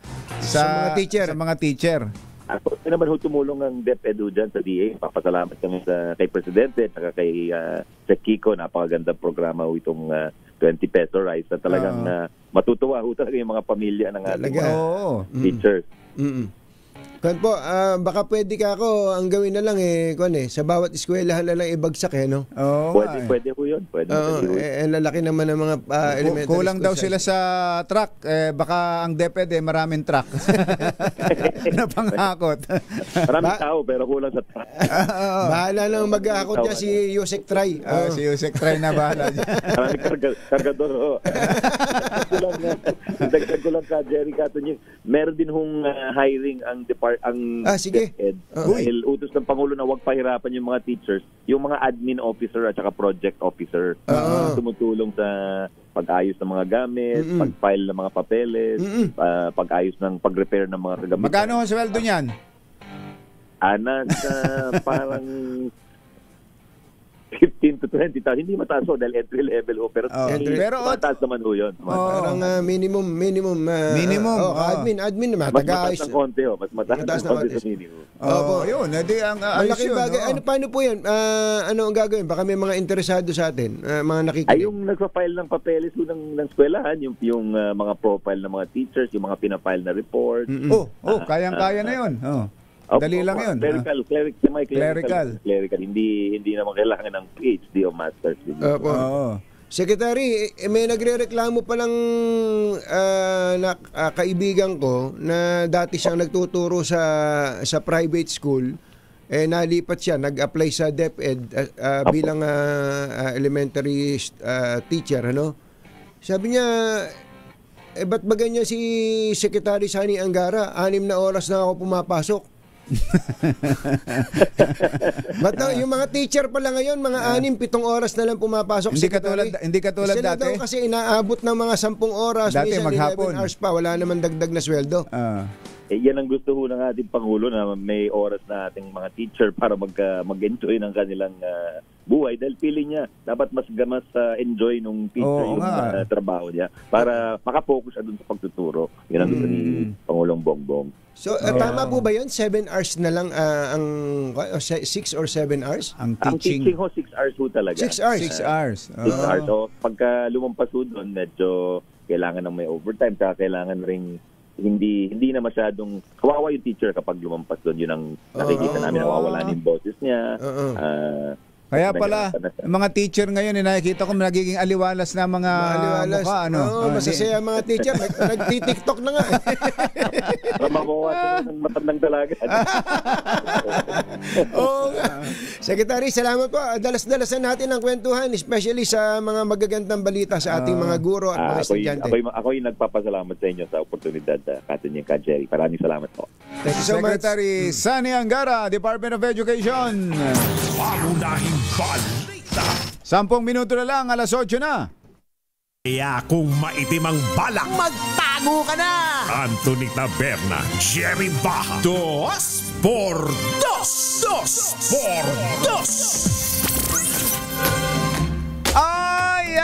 [SPEAKER 4] sa mga teacher.
[SPEAKER 18] Ako naman tumulong ang DepEd dyan sa DA. Papasalamat kami kay Presidente at kay Sec Kiko. Napakagandang programa itong 20 peso rice na talagang matutuwa talaga yung mga pamilya ng ating mga teachers.
[SPEAKER 5] Kwan po, baka pwede ka ako, ang gawin na lang sa bawat eskwelahan na lang ibagsak no?
[SPEAKER 18] Pwede po yun. Pwede
[SPEAKER 5] lalaki naman ng mga elementary
[SPEAKER 4] kulang daw sila sa truck. Baka ang DepEd maraming truck. Na pangakot.
[SPEAKER 18] Maraming tao pero kulang sa truck.
[SPEAKER 5] Bahala lang mag-aakot niya si Yusek Try.
[SPEAKER 4] Si Yusek Try na bahala dyan.
[SPEAKER 18] Maraming kargador. Dagdag ko lang ka, Jerry Catunying. Meron din hong hiring ang DepEd. Dahil utos ng Pangulo na huwag pahirapan yung mga teachers, yung mga admin officer at saka project officer tumutulong sa pag-ayos ng mga gamit, pag-file ng mga papeles, pag-ayos ng pag-repair ng mga kagamitan.
[SPEAKER 4] Magkano ang sweldo niyan?
[SPEAKER 18] Parang 15 to 20,000. Hindi mataas dahil entry level pero mataas naman yun.
[SPEAKER 5] Parang minimum. Admin naman.
[SPEAKER 18] Mas mataas ng konti. Mas mataas ng konti sa minimum.
[SPEAKER 4] Yun. Ang
[SPEAKER 5] malaking bagay. Paano po yan? Ano ang gagawin? Baka may mga interesado sa atin, mga nakikinig.
[SPEAKER 18] Yung nagpa-file ng papeles ng eskwelahan, yung mga profile ng mga teachers, yung mga pinafile na report.
[SPEAKER 4] Kayang-kaya na yun. Dali lang yun.
[SPEAKER 18] Clerical. Hindi naman kailangan ng PhD o master's degree.
[SPEAKER 5] Secretary, may nagrereklamo pa lang kaibigan ko na dati siyang nagtuturo sa private school. Nalipat siya, nag-apply sa DepEd bilang elementary teacher. Sabi niya, ba't ba ganyan si Secretary Sani Angara? 6 na oras na ako pumapasok. Yung mga teacher pala ngayon, mga 6-7 oras na lang pumapasok.
[SPEAKER 4] Hindi katulad
[SPEAKER 5] sila
[SPEAKER 4] dati.
[SPEAKER 5] Daw kasi inaabot ng mga 10 oras,
[SPEAKER 4] dati
[SPEAKER 5] minsan
[SPEAKER 4] maghapon.
[SPEAKER 5] 11 hours pa, wala naman dagdag na sweldo.
[SPEAKER 18] Yan ang gusto ng ating Pangulo, na may oras na ating mga teacher para mag-enjoy ng kanilang buhay, dahil feeling niya dapat mas enjoy nung teacher yung trabaho niya para makapokus siya dun sa pagtuturo. Yan ang gusto ni Pangulong Bongbong.
[SPEAKER 5] So, tama po ba yun? 7 hours na lang 6 or 7 hours?
[SPEAKER 4] Ang
[SPEAKER 18] teaching 6 hours ho talaga.
[SPEAKER 5] 6 hours?
[SPEAKER 4] 6 hours.
[SPEAKER 18] 6 hours. So, pagka lumampas ho doon, medyo kailangan ng may overtime, kaya kailangan ring hindi na masyadong kawawa yung teacher kapag lumampas doon. Yun ang nakikita namin, nawawala yung boses niya.
[SPEAKER 4] Kaya pala, mga teacher ngayon, nakikita ko nagiging aliwalas na mga mukha.
[SPEAKER 5] Masasaya mga teacher. Nagti-TikTok na nga.
[SPEAKER 18] Para makuha ng matandang dalaga.
[SPEAKER 5] Secretary, salamat po. Dalas-dalasan natin ang kwentuhan, especially sa mga magagandang balita sa ating mga guro at mga estudyante.
[SPEAKER 18] Ako'y nagpapasalamat sa inyo sa oportunidad, Katunying Jerry. Maraming salamat po.
[SPEAKER 5] Thank you so much.
[SPEAKER 4] Secretary Sani Angara, Department of Education.
[SPEAKER 1] Pangunahing balita.
[SPEAKER 4] 10 minuto na lang, 8:00 na.
[SPEAKER 1] Kaya kung maitim ang balak,
[SPEAKER 19] magtago ka na!
[SPEAKER 1] Anthony Taberna, Jerry Baja, 2 por 2. 2 por 2.
[SPEAKER 4] Ay!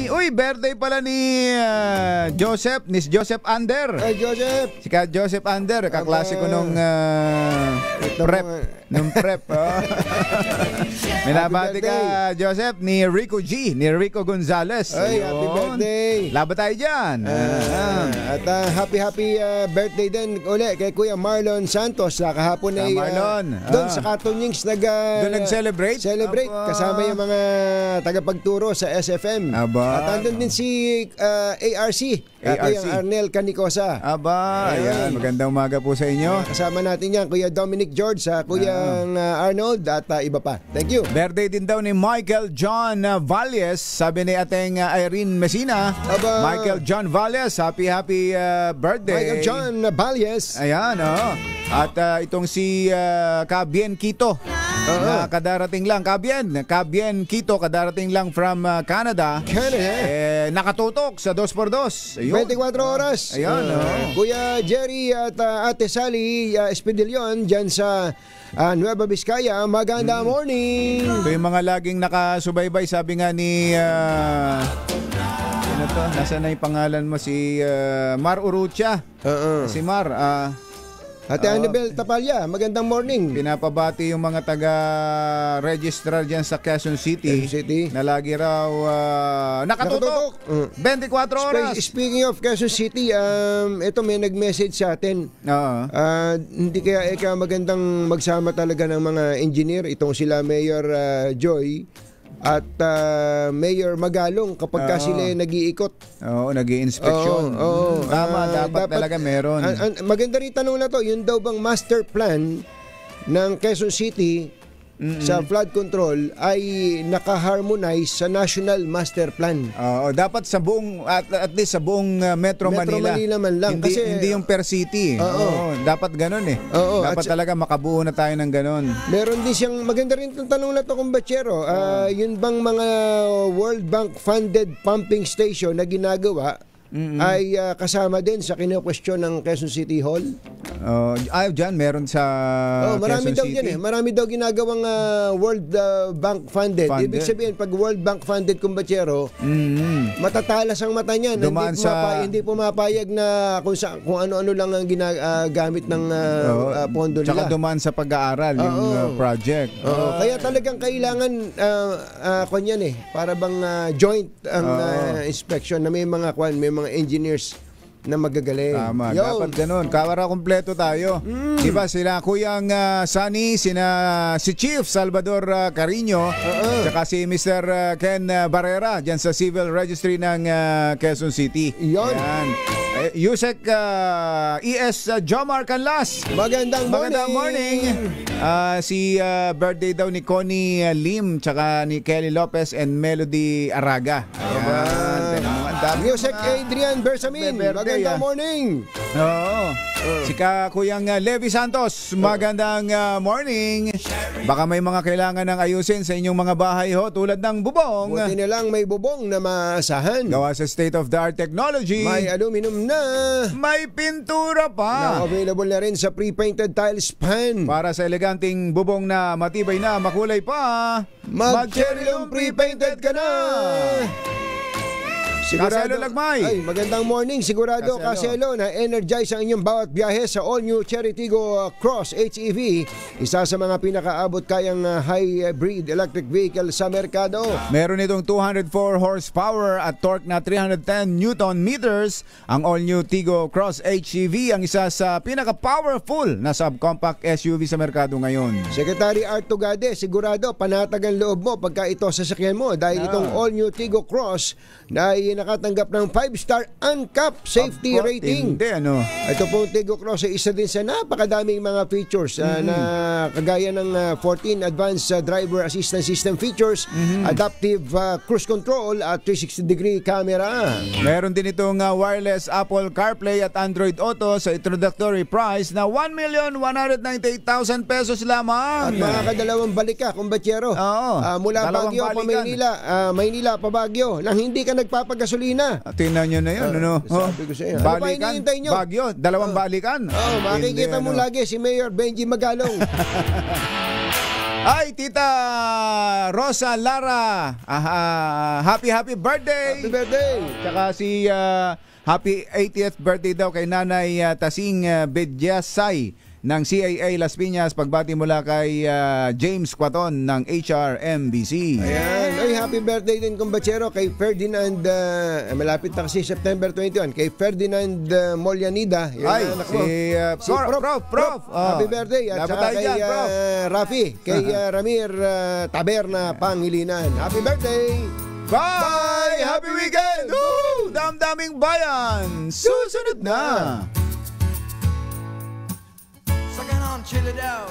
[SPEAKER 4] Uy, birthday pala ni Miss Joseph Ander.
[SPEAKER 5] Hey, Joseph!
[SPEAKER 4] Si Joseph Ander, kaklase ko nung prep. Nung prep. May nabati ka, Joseph, ni Rico G. Ni Rico Gonzalez.
[SPEAKER 5] Ay, happy birthday.
[SPEAKER 4] Laban tayo dyan.
[SPEAKER 5] At happy birthday din ulit kay Kuya Marlon Santos. Kahapon ay doon sa Katunyings
[SPEAKER 4] nag-celebrate.
[SPEAKER 5] Kasama yung mga tagapagturo sa SFM. At andun din si ARC. Kuya Arnel Canicosa.
[SPEAKER 4] Ayan. Magandang umaga po sa inyo.
[SPEAKER 5] Kasama natin yan, Kuya Dominic George, Kuya Arnold at iba pa. Thank you.
[SPEAKER 4] Birthday din daw ni Michael John Valles. Sabi ni ating Irene Messina. Michael John Valles, happy birthday.
[SPEAKER 5] Michael John Valles.
[SPEAKER 4] Ayan, At itong si Kabien Quito. Kadarating lang. Kabien Quito, kadarating lang from Canada. nakatutok sa 2x2. Ayun.
[SPEAKER 5] 24 oras.
[SPEAKER 4] Ayun.
[SPEAKER 5] Kuya Jerry at Ate Sally Espidillon dyan sa Nueva Vizcaya. Magandang morning.
[SPEAKER 4] Ito yung mga laging nakasubaybay. Sabi nga ni ano to? Nasaan na yung pangalan mo? Si Mar Urucha. Si Mar.
[SPEAKER 5] Ate Annabel Tapalya, magandang morning.
[SPEAKER 4] Pinapabati yung mga taga-registrar dyan sa Quezon City, na lagi raw nakatutok 24 oras.
[SPEAKER 5] Speaking of Quezon City, ito may nag-message sa atin. Hindi kaya magandang magsama talaga ng mga engineer. Itong sila Mayor Joy at Mayor Magalong kapag sila nag-iikot.
[SPEAKER 4] Oo, nag-i-inspection. Tama, dapat talaga meron.
[SPEAKER 5] Maganda rin tanong na to, yun daw bang master plan ng Quezon City sa flood control ay naka-harmonize sa National Master Plan.
[SPEAKER 4] Oo, dapat sa buong at least sa buong Metro Manila.
[SPEAKER 5] Man lang
[SPEAKER 4] hindi,
[SPEAKER 5] kasi
[SPEAKER 4] hindi yung per city. Oo, dapat ganoon eh. Dapat talaga makabuo na tayo ng ganoon.
[SPEAKER 5] Meron din siyang maganda rin itong tanong na to, kumbachero. Yun bang mga World Bank funded pumping station na ginagawa ay kasama din sa kino-question ng Quezon City Hall?
[SPEAKER 4] Diyan meron sa
[SPEAKER 5] marami
[SPEAKER 4] Quezon
[SPEAKER 5] daw
[SPEAKER 4] City.
[SPEAKER 5] yan eh. Marami daw ginagawang World Bank funded. Ibig sabihin, pag World Bank funded, kumbachero, matatalas ang mata niyan. Hindi pumapayag na kung ano-ano lang ang ginagamit ng pondo nila.
[SPEAKER 4] Tsaka dumaan sa pag-aaral yung project.
[SPEAKER 5] Kaya talagang kailangan para bang joint ang inspection na may mga engineers na magagaling.
[SPEAKER 4] Tama, dapat ganun. Kawara kompleto tayo. Diba sila Kuyang Sunny, si Chief Salvador Carino, tsaka si Mr. Ken Barrera dyan sa Civil Registry ng Quezon City.
[SPEAKER 5] Yan.
[SPEAKER 4] Yusek ES Jomar Canlas.
[SPEAKER 5] Magandang
[SPEAKER 4] morning. Si birthday daw ni Connie Lim tsaka ni Kelly Lopez and Melody Araga.
[SPEAKER 5] Yusek Adrian Bersamin. Magandang morning.
[SPEAKER 4] Si Kuyang Levi Santos. Magandang morning. Baka may mga kailangan ng ayusin sa inyong mga bahay tulad ng bubong.
[SPEAKER 5] Buti na lang may bubong na maasahan.
[SPEAKER 4] Gawa sa state-of-the-art technology.
[SPEAKER 5] May aluminum na.
[SPEAKER 4] May pintura pa.
[SPEAKER 5] Na available na rin sa pre-painted tile span.
[SPEAKER 4] Para sa eleganting bubong na matibay na makulay pa.
[SPEAKER 5] Mag-Cherylum pre-painted ka na.
[SPEAKER 4] Kaselo Lagmay.
[SPEAKER 5] Ay, magandang morning. Sigurado Kaselo na energize ang inyong bawat biyahe sa all-new Cherry Tigo Cross HEV. Isa sa mga pinakaabot kayang hybrid electric vehicle sa merkado.
[SPEAKER 4] Meron itong 204 horsepower at torque na 310 Newton meters. Ang all-new Tigo Cross HEV ang isa sa pinaka-powerful na subcompact SUV sa merkado ngayon.
[SPEAKER 5] Secretary Art Tugade, sigurado panatag ang loob mo pagka ito sasakyan mo dahil itong all-new Tigo Cross na nakatanggap ng 5-star UNCAP safety rating. Ito pong Tigo Cross ay isa din sa napakadaming mga features na kagaya ng 14 advanced driver assistance system features, adaptive cruise control at 360-degree camera.
[SPEAKER 4] Meron din itong wireless Apple CarPlay at Android Auto sa introductory price na 1,198,000 pesos lamang.
[SPEAKER 5] At makakadalawang balik ka, kumbachero. Mula Baguio pa Maynila pa Baguio nang hindi ka nagpapagasolina.
[SPEAKER 4] Tingnan nyo na yun.
[SPEAKER 5] Sabi ko sa'yo.
[SPEAKER 4] Balikan, Baguio, dalawang balikan.
[SPEAKER 5] Makikita mo lagi si Mayor Benji Magalong.
[SPEAKER 4] Ay, Tita Rosa Lara, happy birthday!
[SPEAKER 5] Happy birthday!
[SPEAKER 4] Tsaka si happy 80th birthday daw kay Nanay Tasing Bedyasay ng CAA Las Piñas. Pagbati mula kay James Quaton ng HRMBC.
[SPEAKER 5] Ayan. Ay, happy birthday din kumbachero kay Ferdinand, malapit na kasi September 21, kay Ferdinand Molyanida.
[SPEAKER 4] Prof.
[SPEAKER 5] Happy birthday. At saka kay Rafi, kay Ramir Taberna Pangilinan. Happy birthday!
[SPEAKER 4] Bye! Happy weekend! Damdaming bayan! Susunod na!
[SPEAKER 19] Chill it out.